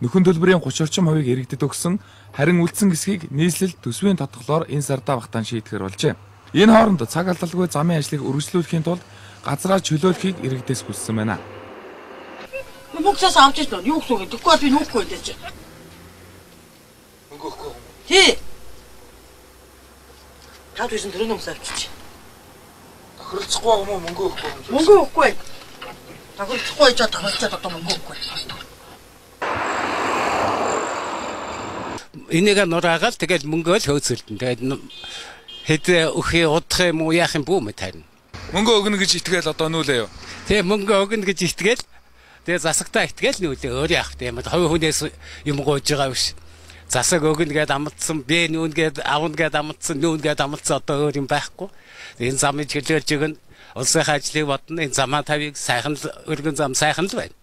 Нөхөн төлбөрийн 30 орчим хувийг иргэдэд өгсөн, харин үлдсэн хэсгийг нийслэл төсвийн татгалоор энэ сардаа багтаан шийдэхэр болжээ. Энэ хооронд цаг алдалгүй замын ажлыг үргэлжлүүлэхийн тулд газраа чөлөөлөхийг иргэдээс хүссэн байна. Мөнгөс авч ирсэн юу гэсэн үг тэгэхгүй би нүхгүй дээ чи. Мөнгө өгөхгүй. Тий. Таад үсэн төрөний өмс авчиж. Тохиролцохгүй юм уу мөнгө өгөхгүй. Мөнгө өгөхгүй. Тохиролцохгүй ч тохиролцоод одоо мөнгө өгөхгүй. Энийг нураагаал тэгэл мөнгөө л хөөцөлдөн. Тэгээд хэд өхий удах юм уу яах юм бүү мэ тань. Мөнгө өгнө гэж итгээл одоо нүүлээ юу? Тэгээ мөнгө өгнө гэж итгээл тэгээ засагтаа итгээл нүүлээ өөр яах вэ? Хувь хүнээс юм гойж байгаа биш. Засаг өгнө гэд амтсан, би нүүн гэд авна гэд амтсан, нүүн гэд амтсан одоо өөр юм байхгүй. Энэ замыг чөлөөлж өгнө. Улсын ажлыг бодно. Энэ замаа тавийг сайхан өргөн зам сайхан л байна.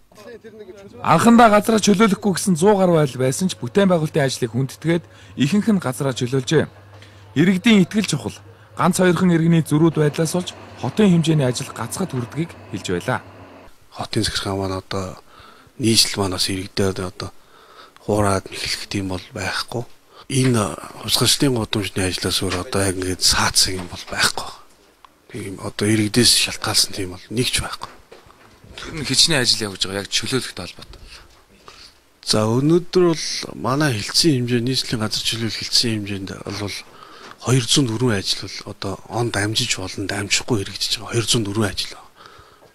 Анхандаа газраа чөлөөлөхгүй гэсэн 100 гаруй айл байсан ч бүтээн байгуулалтын ажлыг хүндэтгээд ихэнх нь газраа чөлөөлжээ. Иргэдийн итгэл чухал. Ганц хоёрхан иргэний зөрүүд байдлаас болж хотын хэмжээний ажил гацхад хүрдгийг хэлж байлаа. Хотын захиргаан маань одоо нийслэл манаас иргэдэд одоо хуураад мэхлэх тийм бол байхгүй. Энэ хусгалчдын гудамжны ажлаас өөр одоо яг ингээд саацсан юм бол байхгүй. Тийм одоо иргэдээс шалтгаалсан тийм бол нэг ч байхгүй. Тэр нь хичнээн ажил явуулж байгаа яг чөлөөлөхтэй холбоотой. За өнөөдөр бол манай хилцэн хэмжээ нийслэлийн газар чөлөөлөх хилцэн хэмжээнд бол 204 ажил бол одоо он дамжиж болно, дамжихгүй хэрэгжиж байгаа 204 ажил.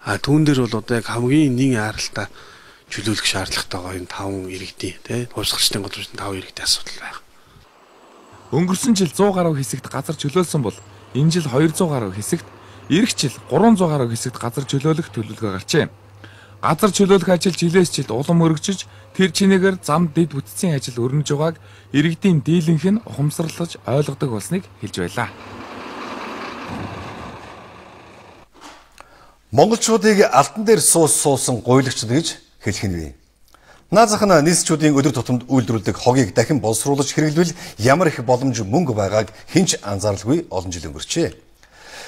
А түүн дээр бол одоо яг хамгийн нэгэн аралтаа чөлөөлөх шаардлагатай энэ 5 иргэдийн тий хусгалчдын гудамжны 5 иргэдийн асуудал байна. Өнгөрсөн жил 100 гаруй хэсэгт газар чөлөөлсөн бол энэ жил 200 гаруй хэсэгт, эх жил 300 гаруй хэсэгт газар чөлөөлөх төлөвлөгөө гарчээ. Газар чөлөөлөх ажил жилээс жилд улам өргөжж, тэр чинээгээр зам дэд бүтцийн ажил өрнөж байгааг иргэдийн дийлэнх нь ухамсарлаж ойлгодог болсныг хэлж байлаа. Монголчуудыг алтан дээр суусан гуйлагчд гэж хэлэх нь вэ? Наазах нь нийслэлчүүдийн өдөр тутамд үйлдвэрлэдэг хогийг дахин боловсруулж хэрэглэвэл ямар их боломж мөнгө байгааг хинч анзааралгүй олон жил өнгөрчээ.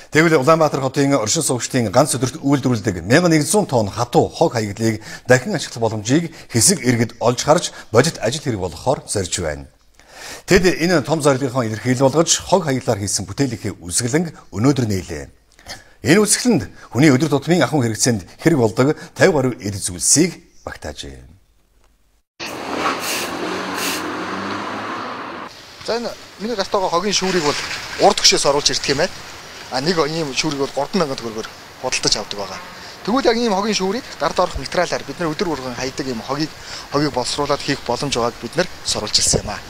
Тэгвэл Улаанбаатар хотын оршин суугчдын ганц өдөрт үйлдвэрлэдэг 1100 тонн хатуу хог хаягдлыг дахин ашиглах боломжийг хэсэг иргэд олж харж бодит ажил хэрэг болгохоор зорж байна. Тэд энэ том зорилгынхоо илэрхийлэл болгож хог хаягдлаар хийсэн бүтээлийнхээ үсгэлэн өнөөдөр нийлээ. Энэ үсгэлэнд хүний өдөр тутмын ахуйн хэрэгцээнд хэрэг болдог 50 гаруй эд зүйлсийг багтаажээ. За энэ миний гастаага хогийн шүүрийг бол урд хөшөөс оруулж ирдэг юм байна. А нэг ийм шүүрийг бол 30000 төгрөгөөр худалдаж авдаг байгаа. Тэгвэл яг ийм хогийн шүүрийг дард орох материалаар бид нар өдөр бүргэн хайдаг ийм хогийг боловсруулад хийх боломж байгааг бид нар соруулж ирсэн юм аа.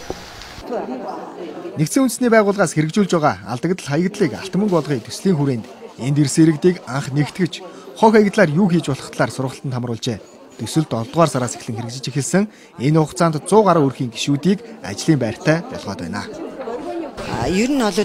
Нэгдсэн үндэсний байгууллагаас хэрэгжүүлж байгаа алдагдал хаягдлыг алтан мөнгө болгохын төслийн хүрээнд энд ирсэн иргэдийг анх нэгтгэж хог хаягдлаар юу хийж болох талаар сургалтанд хамруулжээ. Төсөлд 7 дугаар сараас эхлэн хэрэгжиж эхэлсэн энэ хугацаанд 100 гаруй өрхийн гишүүдийг ажлын байртай болгоод байна. Ер нь бол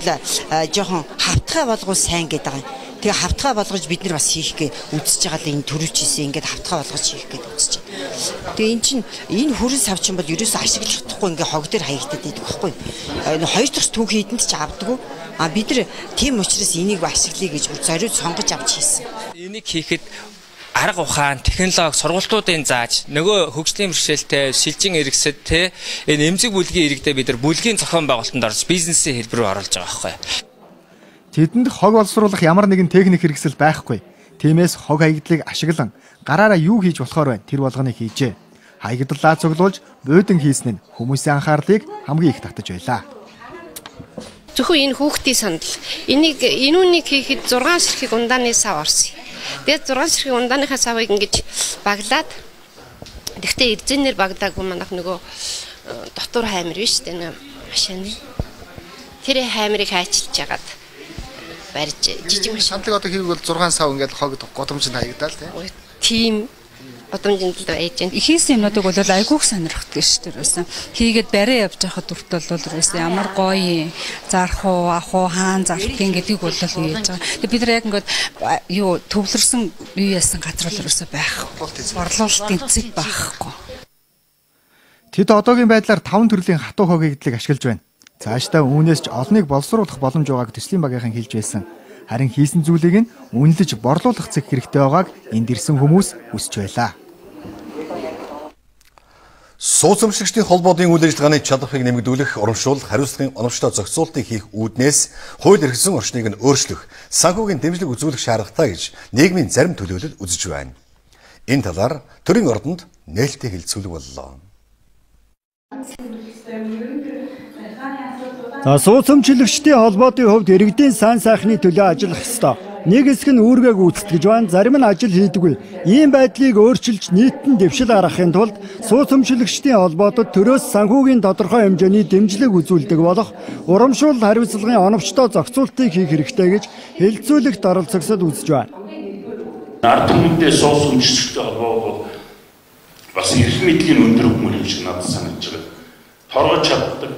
жоохон хавтгай болгоо сайн гэдэг юм. Тэгээ хавтгай болгож бид нар бас хийх гээ үзэж байгаа л энэ төрүүлчихсэн ингээд хавтгай болгож хийх гээд үзэж байна. Тэгээ эн чинь энэ хүрэн савчин бол ерөөсөө ашиглах чадахгүй ингээд хог дээр хаягдаад байдаг байхгүй. Энэ хоёр дахь түүх хийдэнд ч авдаггүй. А бид нар тийм учраас энийг ашиглая гэж зориуд сонгож авч хийсэн. Энийг хийхэд арга ухаан, технологи, сургалтуудын зааж, нөгөө хөгжлийн бэрхшээлтэй, шилжин эргэсэд те энэ эмзэг бүлгийн иргэдэд бид нар бүлгийн зохион байгуулалтанд орж бизнесийн хэлбэр рүү оруулж байгаа байхгүй. Тэдэнд хог боловсруулах ямар нэгэн техник хэрэгсэл байхгүй. Тиймээс хог хаягдлыг ашиглан гараараа юу хийж болохоор байна тэр болгоныг хийжээ. Хаягдлаа цуглуулж буудан хийсэн нь хүмүүсийн анхаарлыг хамгийн их татаж байлаа. Зөвхөн энэ хүүхдийн сандал. Энүүнийг хийхэд 6 сэрхийг ундааны сав орсон. Тэгээд 6 сэрхийг ундааныхаа савыг ингэж баглаад тэгтээ эрзэнээр багдаагүй манайх нөгөө дотор хаймар биш үү машины. Тэр хаймарыг хайчилж ягаад барьж жижиг сандлыг одоо хийвэл 6 сав ингээд хог годомжинд хаягдаа л тийм одомжинд л байж байна. Хийсэн юмнуудыг бол айгүйх сонирхдаг шүү дээ. Юусэн хийгээд барай явж байхад дүрт бол юусэн ямар гоё зарах уу, ах уу, хаан зартын гэдгийг бол хийж байгаа. Тэгээ бид нар яг ингээд юу төвлөрсөн юу яасан газар бол юусэн байх. Борлуулалтын эцэг байхгүй. Тэд одоогийн байдлаар 5 төрлийн хатуу хог хаягдлыг ашиглаж байна. Цаашдаа үүнээс ч олныг боловсруулах боломж байгааг төслийн багийнхан хэлж байсан. Харин хийсэн зүйлийг нь үнэлж борлуулах цэг хэрэгтэй байгааг энд ирсэн хүмүүс хүсэж байлаа. Сууц өмчлөгчдийн холбоодын үйл ажиллагааны чадварыг нэмэгдүүлэх, урамшуул, хариуцлагын оновчтой зохицуултыг хийх үүднээс хууль эрхлэн орчныг нь өөрчлөх, санхүүгийн дэмжлэг үзүүлэх шаардлагатай гэж нийгмийн зарим төлөөлөл үзэж байна. Энэ талаар төрийн ордонд нээлттэй хэлэлцүүлэг боллоо. Сууц өмчлөгчдийн холбоодын хувьд иргэдийн сайн сайхны төлөө ажиллах ёстой. Нэг хэсэг нь үүргээ гүйцэтгэж байна, зарим нь ажил хийдэггүй. Ийм байдлыг өөрчилж нийтэд дэвшил гаргахын тулд сууц өмчлөгчдийн холбоодод төрөөс санхүүгийн тодорхой хэмжээний дэмжлэг үзүүлдэг болох урамшуул хариуцлагын оновчтой зохицуултыг хийх хэрэгтэй гэж хэлэлцүүлэгт оролцогсод үзэж байна. Ард түмэндээ сууц өмчлөгчдийн холбоо бас эрх мэдлийн өндөр хүмүүс юм шиг надад санагдаж байна. Торгож чаддаг,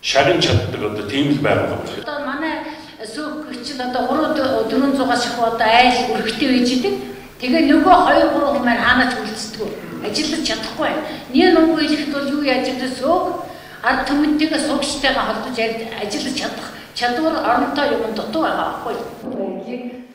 шагнаж чаддаг одоо тийм л байгаа юм. Одоо манай сүүгч одоо 300-400-аас их одоо айл өргөтэй байж идэг. Тэгээ нөгөө 2-3 хүн маань хаанаач үлдсдэг. Ажиллаж чадахгүй. Нэг нүггүй хэлэхэд бол юу яаж гэдэг сөөг ард түмэнтэйгээ суугчтайгаа холбож ажиллаж чадвар оронтой юм дутуу байгаа байхгүй.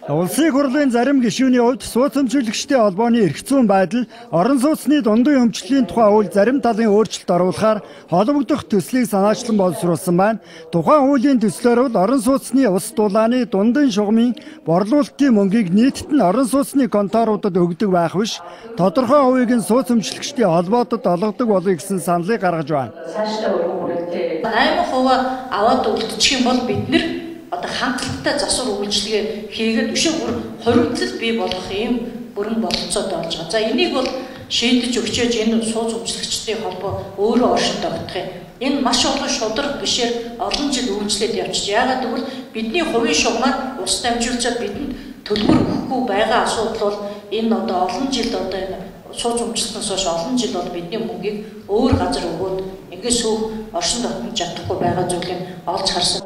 Улсын хурлын зарим гишүүний хувьд сууц өмчлөгчдийн холбооны эрх зүйн байдал, орон сууцны дундын өмчлөлийн тухай хууль зарим талын өөрчлөлт оруулахаар холбогдох төслийг санаачлан боловсруулсан байна. Тухайн хуулийн төслөөр бол орон сууцны ус дулааны дундын шугамын борлуулалтын мөнгийг нийтэд нь орон сууцны конторуудад өгдөг байх биш, тодорхой хувийг нь сууц өмчлөгчдийн холбоодод олгодог болъё гэсэн саналыг гаргаж байна. 8% аваад үлдчих юм бол бид нэр одоо хангалттай засвар үйлчлэгээ хийгээд өшөө бүр хоригдлол бий болгох юм бүрэн бололцоод болж байгаа. За энийг бол шийдэж өгчөөж энэ сууц өмчлөгчдийн холбоо өөрөө оршин тогтох юм. Энэ маш олон шударга гişээр олон жил үйлчлээд явчих. Яагаад гэвэл бидний хувийн шугамаар ус дамжуулчаад бидэнд төлбөр өгөхгүй байгаа асуудал бол энэ одоо олон жил одоо энэ сууц өмчлснөөс хойш олон жил бол бидний мөнгийг өөр газар өгөөд ингээд сүүх оршин тогтнож чадахгүй байгаа зүйлийг олж харсан.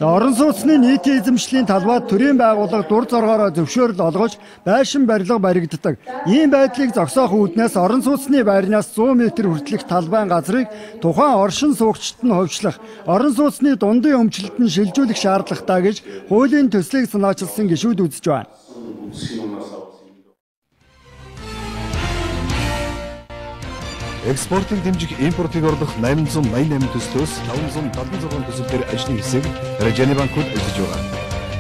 Орон сууцны нийтийн эзэмшлийн талбайд төрийн байгууллага дур зоргоороо зөвшөөрөл олгож байшин барилга баригддаг. Ийм байдлыг зогсоох үүднээс орон сууцны байрнаас 100 м хүртэлх талбайн газрыг тухайн оршин суугчид нь хувьчлах, орон сууцны дундын өмчлөлт нь шилжүүлэх шаардлагатай гэж хуулийн төслийг санаачилсан гишүүд үзэж байна. Экспортыг дэмжих импортыг орлох 888 төслөөс 576 төсөлдөр ажлын хэсэг Режаны банкуд ажиллаж байгаа.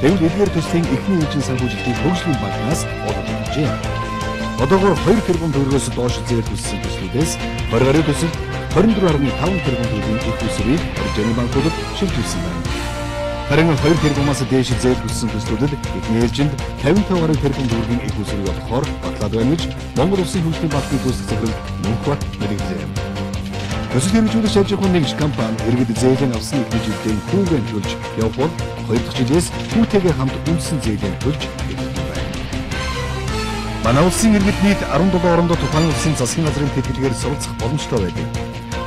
Тэгвэл эдгээр төслийн эхний эжийн санхүүжилтийг хөгжлийн банкнаас олгоджээ. Одоогоор 2 тэрбум төгрөгөөс доош зээл төлсөн төслүүдээс 20 гаруй төсөл 24.5 тэрбум төгрөгийн их усрыг Режаны банкудад шилжүүлсэн байна. Харин 2 тэрбумаас дээш зээл төлсөн төслүүдэд эхний ээлжинд 55 гаруй тэрбум төгрөгийн их усрыг олгохоор батлаад байна гэж Монгол Улсын хөгжлийн банкны төсөл захирал Мөнхбат мэдээлжээ. Төсөл хэрэгжүүлэгч аж ахуйн нэгж компани иргэд зээлийн авсан эхний жилдээ хүүгээ төлж явах бол 2 дахь жилээс хүүтэйгээ хамт үндсэн зээлийн төлж эхэлдэг байна. Манай улсын иргэд нийт 17 орондоо тухайн улсын засгийн газрын тэтгэлгээр суралцах боломжтой байдаг.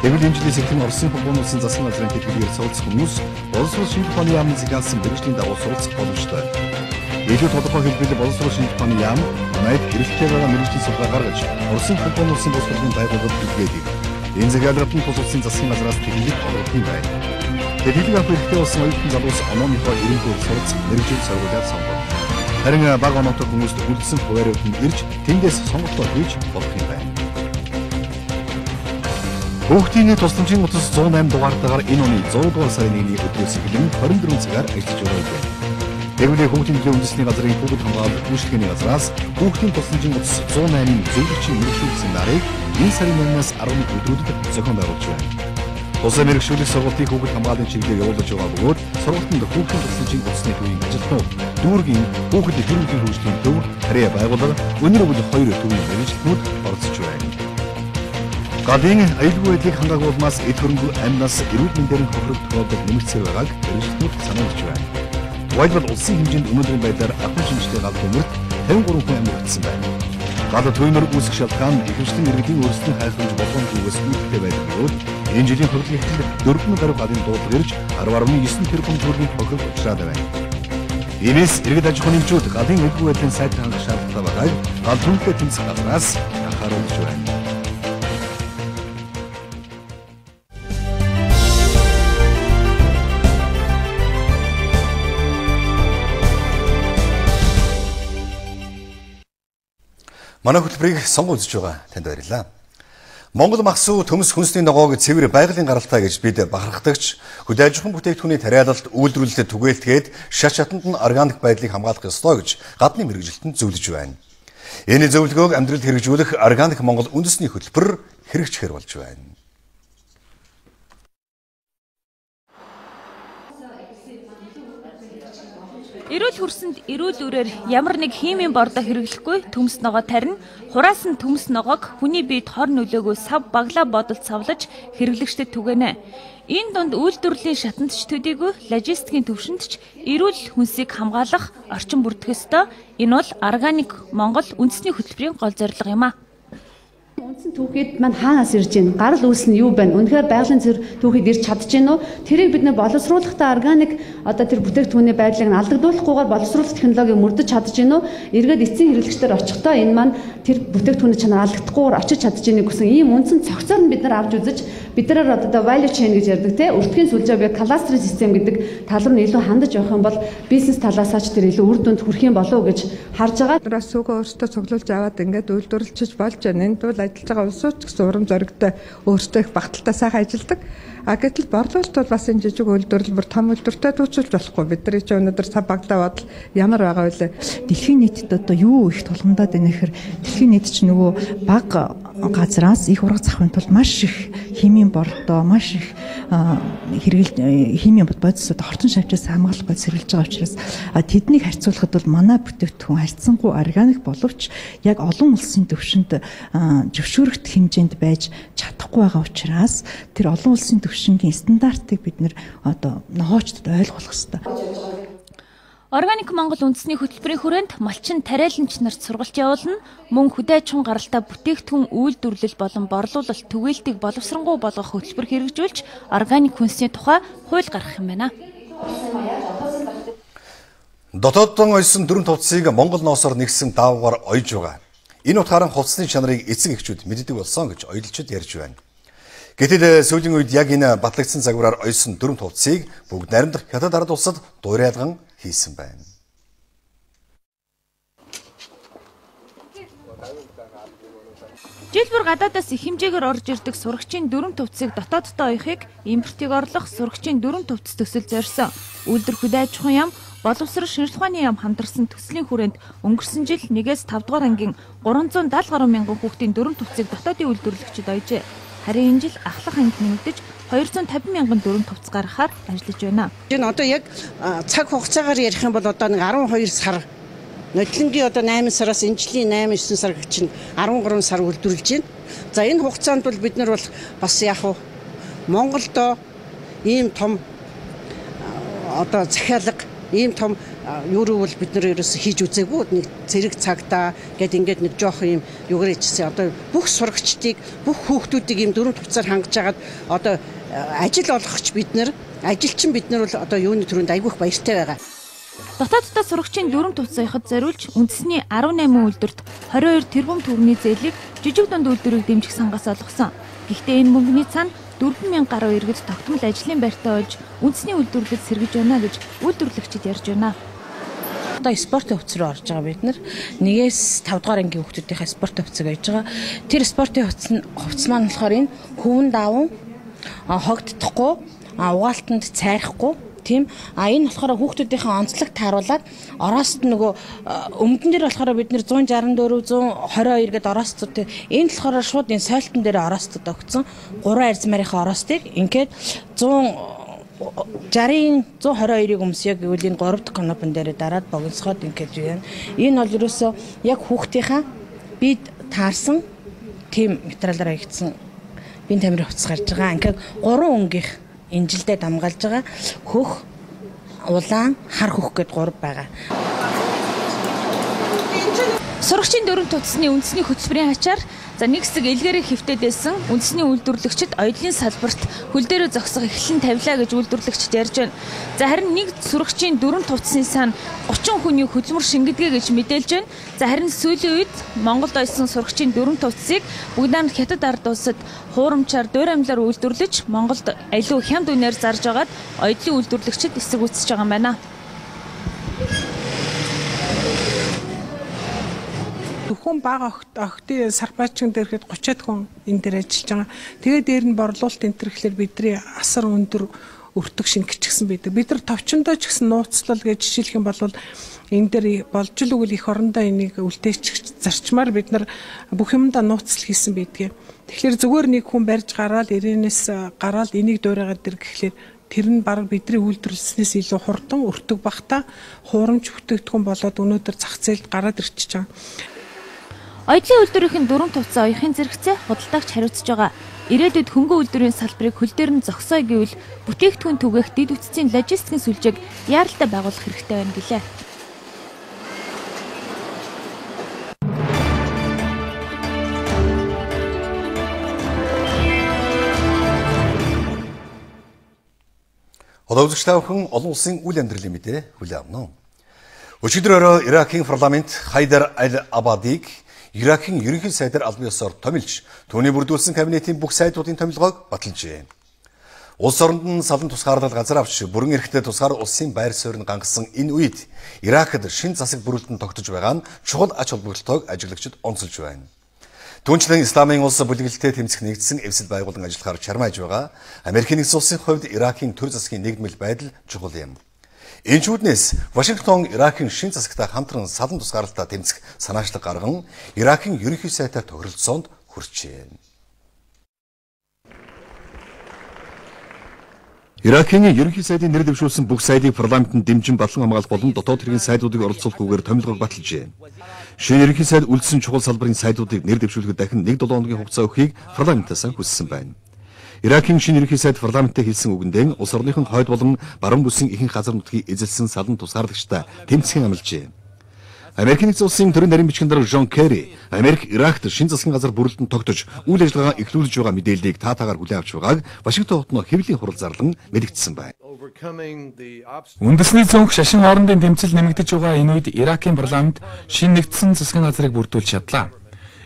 Тэгвэл энэ жилээс эхлэн Оросын холбооны улсын засгийн газрын тэтгэлгээр суралцах хүмүүс боловсрол шинж ухааны яамны зохиолсон мэргэжлийн дагуу суралцах боломжтой. Илүү тодорхой хэлбэл боловсрол шинж ухааны яам манайд эрэлттэй байгаа мэргэжлийн судалгаа гаргаж Оросын холбооны улсын боловсролын байгууллагад илгээдэг. Энэ захиалгад нь тус улсын засгийн газраас тэтгэлэг олгох юм байна. Тэтгэлэг авах хэрэгтэй болсон оюутан залуус онооныхоо эренбэг суралцах мэргэжил сургуулиуд сонгоно. Харин бага оноотой хүмүүст үлдсэн хуваарьуд нь ирж тэндээс сонголтоо хийж болох юм байна. Хүүхдийн тусламжийн утас 108 дугаартаагаар энэ оны 100 дугаар сарын 1-ний өдрөөс эхлэн 24 цагаар ажиллаж байгаа юм. Тэгвэл хүүхдийн төлөө үндэсний газрын хүүхэд хамгаалалт үйлчлэгээний газраас хүүхдийн тусламжийн утас 108-ын зөвлөгчийн мэргэжүүлсэн нарыг энэ сарын 8-наас 11 өдрүүдэд зохион байгуулж байна. Тусгай мэргэжүүлэх сургалтын хүүхэд хамгааллын чиглэлээр явуулж байгаа бөгөөд сургалтанд хүүхдийн тусламжийн утасны төвийн ажилтнууд, дүүргийн хүүхэд төрөлхийн хөгжлийн төв, харьяа байгууллага, өнөр өгөл 2 төвийн мэргэжилтнүүд оролцож байна. Гадын аюулгүй байдлыг хангаагуулмаас эд хөрөнгө амнаас эрүүл мэндийн хохирол тохиолдол нэмэгдсээр байгааг мэргэжилтнүүд сануулж байна. Тухайлбал улсын хэмжээнд өнөөдрийн байдлаар ахуйн шинжтэй гал төмөрт 53 хүн амьдсан байна. Гал төвөөр үүсэх шалтгаан ихэвчлэн иргэдийн өөрсдийн хайхламж болгоомжгүйгээс үүдтэй байдаг бөгөөд энэ жилийн хөрөнгө эхлэл 4 гаруй галын дуудлага ирж 10.9 тэрбум төгрөгийн хохирол учраад байна. Иймээс иргэд аж ахуйн нэгжүүд галын аюулгүй байдлын сайд хангах шаардлагатай байгааг гал түнхтэй тэмцэх газраас анхааруулж байна. Манай хөтөлбөрийг сонгон үзэж байгаа танд баярлалаа. Монгол махсуу төмс хүнсний ногоог цэвэр байгалийн гаралтай гэж бид бахархдагч хөдөө аж ахуйн бүтээгдэхүүний тариалалт үйлдвэрлэлтэд түгээлтгээд шат шатанд нь органик байдлыг хамгаалах ёстой гэж гадны мэргэжилтэнд зөвлөж байна. Энэ зөвлөгөөг амьдралд хэрэгжүүлэх Органик Монгол үндэсний хөтөлбөр хэрэгжихээр болж байна. Эрүүл хөрсөнд эрүүл үрээр ямар нэг химийн бордоо хэрэглэхгүй төмс ногоо тарина. Хураас нь төмс ногоог хүний биед хор нөлөөгөө сав баглаа бодолд савлаж хэрэглэгчдэд түгэнэ. Энэ дунд үйлдвэрлэлийн шатандч төдийгүй логистикийн төвшөнд ч эрүүл хүнсийг хамгаалах орчин бүрдэх ёстой. Энэ бол Органик Монгол үндэсний хөтөлбөрийн гол зорилго юм а. Үндсэн түүхэд маань хаанаас ирж байна? Гарал үүс нь юу байна? Үнэхээр байгалийн түүхэд ирж чадж байна уу? Тэрийг бид нэ боловсруулахдаа органик одоо тэр бүтээгдэхүүний байдлыг алдагдуулахгүйгээр боловсруулах технологиг мөрдөж чадж байна уу? Эргээд эцсийн хэрэглэгчдэр очихдоо энэ маань тэр бүтээгдэхүүний чанар алдагдахгүйгээр очиж чадж байгааг гэсэн ийм үндсэн цогцоор нь бид нар авч үзэж биднээр одоо value chain гэж ярьдаг те өртгийн сүлжээ буюу кластерын систем гэдэг тал руу илүү хандаж явах юм бол бизнес талаас ч тэр илүү үр дүнд хүрэх юм болов уу гэж харж байгаа. Тэрээс сүгөө өөртөө цуглуулж аваад ингээд үйлдвэрлэж болж байна. Энэ бол ажиллаж байгаа улсууч гэсэн урам зоригтой өөртөө их багталтай сайхан ажилладаг. А гэтэл борлуулалт бол бас энэ жижиг үйлдвэрлэл бүр том үйлдвэртэй төвчүүлж болохгүй. Бидний чинь өнөөдөр цаг баглаа бодол ямар байгаа вэ? Дэлхийн нийтэд одоо юу их тулгамдаад байна гэхээр дэлхийн нийт чинь нөгөө баг газраас их ургац авахын тулд маш их химийн бордоо, маш их химийн бодисууд орчин шавьчаас хамгаалах бодис хэрэглэж байгаа учраас тэднийг харьцуулахад бол манай бүтээгдэхүүн харьцангуй органик боловч яг олон улсын төвшөнд зөвшөөрөгдөх хэмжээнд байж чадахгүй байгаа учраас тэр олон улсын төвшингийн стандартыг бид нэр одоо ногоочдод ойлгуулах хэрэгтэй. Органик Монгол үндэсний хөтөлбөрийн хүрээнд малчин тариаланч нарт сургалт явуулна. Мөн хөдөө аж ахуйн гаралтай бүтээгдэхүүн үйлдвэрлэл болон борлуулалт түгээлтийг боловсронгуй болгох хөтөлбөр хэрэгжүүлж органик хүнсний тухай хууль гаргах юм байна. Дотооддон ойсон дөрөв тувцыг Монгол ноосоор нэгсэн даавгаар ойж байгаа. Энэ утгаараа хувцсны чанарыг эцэг эхчүүд мэддэг болсон гэж ойлчид ярьж байна. Гэтэл сүүлийн үед яг энэ батлагдсан загвараар ойсон дөрөв тувцыг бүгд наримдах хятад ард улсад дуурайлган хийсэн байна. Жил бүр гадаадаас их хэмжээгээр орж ирдэг сурагчийн дөрөв тувцыг дотооддоо оёхыг импортыг орлох сурагчийн дөрөв тувц төсөл зорьсон. Үйлдвэр хөдөө аж ахуйн яам, боловсрол шинжилгээ ухааны яам хамтарсан төслийн хүрээнд өнгөрсөн жил 1-ээс 5 дугаар ангийн 370 гаруй мянган хүүхдийн дөрөв тувцыг дотоодын үйлдвэрлэгчид ойжээ. Харин энэ жил ахлах анги нэмэгдэж 250 мянган дөрөв тувц гаргахаар ажиллаж байна. Энэ одоо яг цаг хугацаагаар ярих юм бол одоо нэг 12 сар нотлонгийн одоо 8 сараас энэ жилийн 8-9 сар чинь 13 сар үйлдвэрлэж байна. За энэ хугацаанд бол бид нар бол бас яг Монголдо ийм том одоо захиалга ийм том юуруу бол бид нар ерөөс хийж үзээгүй нэг зэрэг цагтаа гэд ингээд нэг жоох юм юугаар хийчихсэн. Одоо бүх сурагчдыг бүх хүүхдүүдийг ийм дөрөв тувцаар хангаж агаад одоо ажил олгохч бид нар ажилчин бид нар бол одоо юуны төрөнд айгүйх баяртай байгаа. Дотооддоо сурагчийн дөрөв тувц саяхад зориулж үндэсний 18 үйлдвэрт 22 тэрбум төгрөгийн зээлийг жижиг дунд үйлдвэрийг дэмжих сангаас олгосон. Гэхдээ энэ мөнгөний цаана 4,000 гаруй иргэд тогтмол ажлын байртаа олж үндэсний үйлдвэрлэлд сэргэж байна гэж үйлдвэрлэгчид ярьж байна. Одоо спортын хувцас руу орж байгаа бид нар 1-ээс 5 дугаар ангийн хүүхдүүдийн спортын хувцсыг ойж байгаа. Тэр спортын хувцас маань болохоор энэ хөвөн даван хогддохгүй, угаалтанд цайрахгүй тийм энэ болохоор хүүхдүүдийнхээ онцлог тааруулаад ороост нөгөө өмдөн дээр болохоор бид нэр 164 122 гэдэг ороостууд энэ болохоор шууд энэ сойлтон дээр ороостууд өгсөн 3 арьс марийнхаа ороостыг ингээд 160-ийн 122-ыг өмсөё гэвэл энэ 3 дахь канопон дээр дараад богиносгоод ингээд байна. Энэ бол ерөөсөө яг хүүхдийнхаа бид таарсан тийм материалаар хийгдсэн бие тамирын хувцас гарч байгаа. Ингээд 3 өнгийнх энэ жилдээ дамгаалж байгаа хөх, улаан, хар хөх гэд 3 байгаа. Сурагчийн дөрөв тувцсны үндэсний хөтөлбөрийн ачаар нэг хэсэг элгээрээ хөвтөд байсан үндэсний үйлдвэрлэгчид оёлын салбарт хөл дээрээ зогсох эхлэн тавилаа гэж үйлдвэрлэгчид ярьж байна. За харин нэг сурагчийн дөрөв тувцсны сан 30 хүний хөдөлмөр шингэдэгэ гэж мэдээлж байна. За харин сүүлийн үед Монголд ойсон сурагчийн дөрөв тувцсыг бүгдээр нь хятад ард улсад хуурамчаар дуур амьлаар үйлдвэрлэж Монголд аливаа хямд үнээр зарж агаад оёлын үйлдвэрлэгчид эсрэг үүсэж байгаа юм байна. Зөвхөн бага охтын сарбаачгийн дээрхэд 30-аад хүн энэ дээр ажиллаж байгаа. Тэгээд дээр нь борлуулалт энэ төр гэхэлэр бидний асар өндөр өртөг шингэчихсэн байдаг. Бид нар товчондоо ч гэсэн нууцлал гэж жишээлх юм бол энэ дээр болж л үгүй их орондоо энийг үлдээчих зарчмаар бид нар бүх юмдаа нууцлал хийсэн байдгийг. Тэгэхээр зүгээр нэг хүн барьж гараад ирээнээс гараад энийг дуурайгаад дэр гэхлээр тэр нь баг бидний үйлдвэрлэснээс илүү хурдан өртөг багтаа хуурамч бүтээгдэхүүн болоод өнөөдөр зах зээлд гараад ирчихэж байгаа. Оёдлын үйлдвэрийн дөрвөн тувцаа оёхын зэрэгцээ худалдаагч хариуцж байгаа. Ирээдүйд хөнгөн үйлдвэрийн салбарыг хөл дээр нь зогсоё гэвэл бүтээгдэхүүн түгээх дэд үтцийн логистикийн сүлжээг яаралтай байгуулах хэрэгтэй байна гэлээ. Одоо үзэгчдээ олон улсын үйл амьдралын мэдээ хүлээн авна. Өчигдөр орой Иракийн парламент Хайдар аль-Абадиг Иракийн ерөнхий сайдаар албан ёсоор томилж, түүний бүрдүүлсэн кабинетийн бүх сайдуудын томилгоог баталжээ. Улс оронд нь салан тусгаарлал газар авч бүрэн эрхтэй тусгаар улсын байр суурь гангасан энэ үед Иракт шин засаг бүрэлдэхүүн тогтож байгаа нь чухал ач холбогдолтойг ажиглагчид онцолж байна. Түүнчлэн Исламын улс бүлэглэлтэй тэмцэх нэгдсэн эвсэл байгуулан ажиллахаар чармааж байгаа Америкийн нэгдсэн улсын хувьд Иракийн төр засгийн нэгдмэл байдал чухал юм. Энэ чүүднээс Вашингтон Иракийн шин засагтай хамтран салан тусгаарлалтаа тэмцэх санаачлаг гарган Иракийн ерөнхий сайдаар тохиролцоонд хүрчээ. Иракийн ерөнхий сайдын нэр дэвшүүлсэн бүх сайдыг парламентод дэмжин балан хамгаалах болон дотоод хэргийн сайдуудыг оролцуулахгүйгээр томилгог баталжээ. Шинэ ерөнхий сайд үлдсэн чухал салбарын сайдуудыг нэр дэвшүүлэхэд дахин 1-7 хоногийн хугацаа өгөхийг парламентаас хүссэн байна. Иракийн шинэ ерөнхий сайд парламентад хэлсэн үгэндээ улс орныхон хойд болон баруун бүсийн ихэнх газар нутгийг эзэлсэн салан тусгаарлагчтай тэмцэхэн амлажээ. Америкийн нэгдсэн улсын төрийн нарийн бичгийн дарга Жон Керри Америк Иракт шин засгийн газар бүрэлдэхүүн тогтож үйл ажиллагаа эхлүүлж байгаа мэдээллийг таатаагаар хүлээн авч байгааг Вашингтон хотноо хэвлэлийн хурал зарлан мэдгдсэн байна. Үндэсний цөөнх шашин хоорондын тэмцэл нэмэгдэж байгаа энэ үед Иракийн парламент шин нэгдсэн засгийн газрыг бүрдүүлж чадлаа.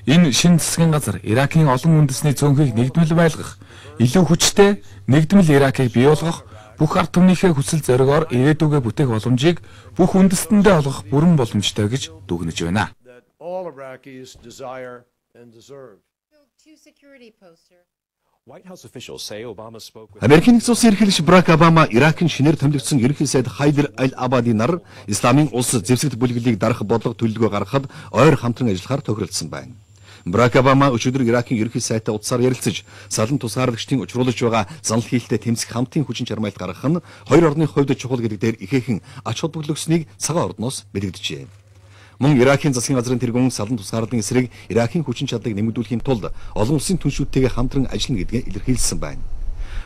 Энэ шин засгийн газар Иракийн олон үндэсний цөөнхийг нэгдмэл байлгах, илүү хүчтэй нэгдмэл Иракийг бий болгох, бүх ард түмнийхээ хүсэл зоригоор ирээдүгэ бүтээх боломжийг бүх үндэстэндээ олгох бүрэн боломжтой гэж дүгнэж байна. Америкийн нэгдсэн улсын ерөнхийлөгч Барак Обама Иракийн шинээр томилогдсон ерөнхий сайд Хайдар аль-Абади нар Исламын улс зэвсэгт бүлэглэлийг дарах бодлого төлөвлөгөө гаргахад ойр хамтран ажиллахаар тохиролцсон байна. Барак Обама өчигдөр Иракийн ерөнхий сайдтай утсаар ярилцаж, салан тусгаарлагчдын учруулж байгаа занал хийлтэй тэмцэх хамтын хүчин чармайлт гаргах нь хоёр орны хувьд чухал гэдэг дээр ихээхэн ач холбогдлогсныг цагаан ордноос мэдэгджээ. Мөн Иракийн засгийн газрын тэргүүн салан тусгаарлалтын эсрэг Иракийн хүчин чадлыг нэмэгдүүлэхийн тулд олон улсын түншүүдтэйгээ хамтран ажиллана гэдгээ илэрхийлсэн байна.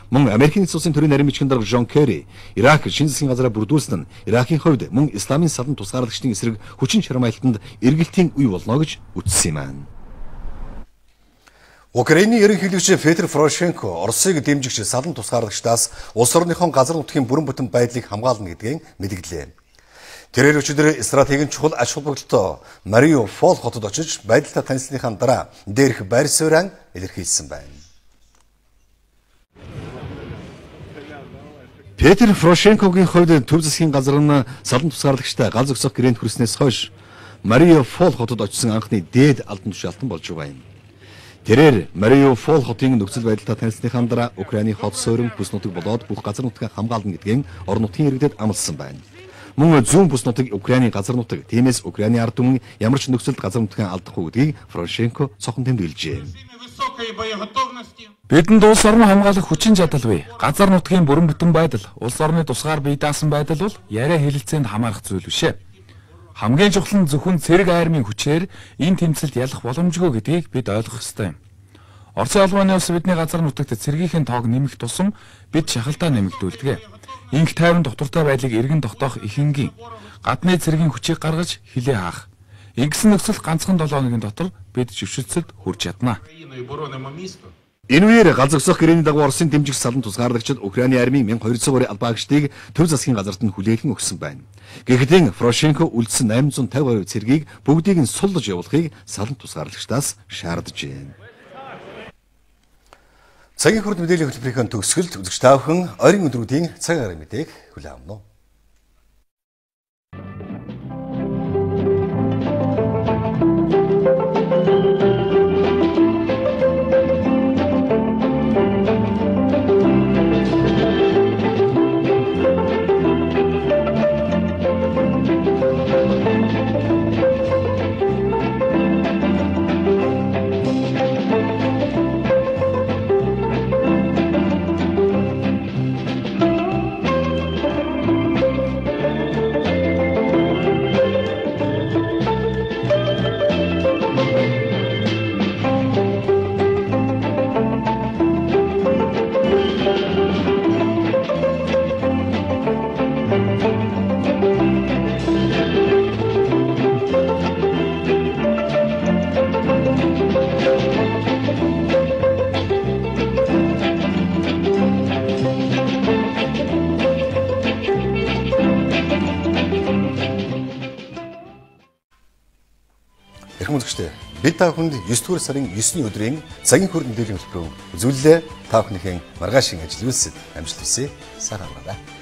Мөн Америкийн нэгдсэн улсын төрийн нарийн бичгийн дарга Жон Керри Ирак шин засгийн газраа бүрдүүлсэн нь Иракийн хувьд мөн Исламын салан тусгаарлагчдын эсрэг хүчин чармайлтанд эргэлтийн үе болно гэж үзсэн юм байна. Украиний ерөнхийлөгч Петр Порошенко Оросыг дэмжигч салан тусгаарлагчдаас улс орныхон газар нутгийн бүрэн бүтэн байдлыг хамгаална гэдгийг мэдгэлээ. Тэрээр өчигдөр стратегийн чухал ач холбогдолтой Мариуполь хотод очиж байдалтай танилцсныхаа дараа дээрх байр суурийг илэрхийлсэн байна. Петр Порошенкогийн хувьд төв засгийн газар нь салан тусгаарлагчтай гал зогсох гэрээнд хүрснээс хойш Мариуполь хотод очсон анхны дээд алдан тушаалтан болж байгаа юм. Тэрээр Мариуполь хотын нөхцөл байдалтай танилцсныхаа дараа Украины хот суурин бүс нутаг болоод бүх газар нутгийг хамгаална гэдгийг орон нутгийн иргэдэд амласан байна. Мөн зүүн бүс нутаг Украины газар нутаг, тиймээс Украины ард түмэн ямар ч нөхцөлд газар нутгийг алдахгүй гэдгийг Порошенко цохон тэмдэглэжээ. Бидэнд улс орны хамгаалах хүчин чадал бий. Газар нутгийн бүрэн бүтэн байдал, улс орны тусгаар бие даасан байдал бол яриа хэлэлцээнд хамаарах зүйл бишээ. Хамгийн чухал нь зөвхөн цэрэг армийн хүчээр энэ тэмцэлд ялах боломжгүй гэдгийг бид ойлгох ёстой юм. Оросын албаны улс бидний газар нутагт цэргийнхээ тоог нэмэх тусам бид шахалтаа нэмэгдүүлдэг. Инх тайван доктортой байдлыг эргэн тогтоох ихэнгийн гадны цэргийн хүчийг гаргаж хилээ хаах. Ингэсэн нөхцөл ганцхан 7 хоногийн дотор бид жившилцэлд хүрч чадна. Энэ үеэр гал зогсох гэрээний дагуу Оросын дэмжих салан тусгаарлагчид Украины армийн 1200 гаруй албаагчдыг төв засгийн газарт нь хүлээлгэн өгсөн байна. Гэхдээ Порошенко үлдсэн 850 гаруй цэргийг бүгдийг нь суллаж явуулахыг салан тусгаарлагчдаас шаарджээ. Цагийн хүрд мэдээллийн хөтөлбөрийн төгсгөлд үзэгч та бүхэн ойрын өдрүүдийн цаг агаар мэдээг хүлээн авна. Эрхэм үзэгчдээ бид та бүхэнд 9 дугаар сарын 9-ний өдрийн цагийн хөр мэдээллийн хөтөлбөрөөр үзүүллээ. Та бүхнийхээ маргаашийн ажил үйлсэд амжилт хүсье. Сайн амраарай.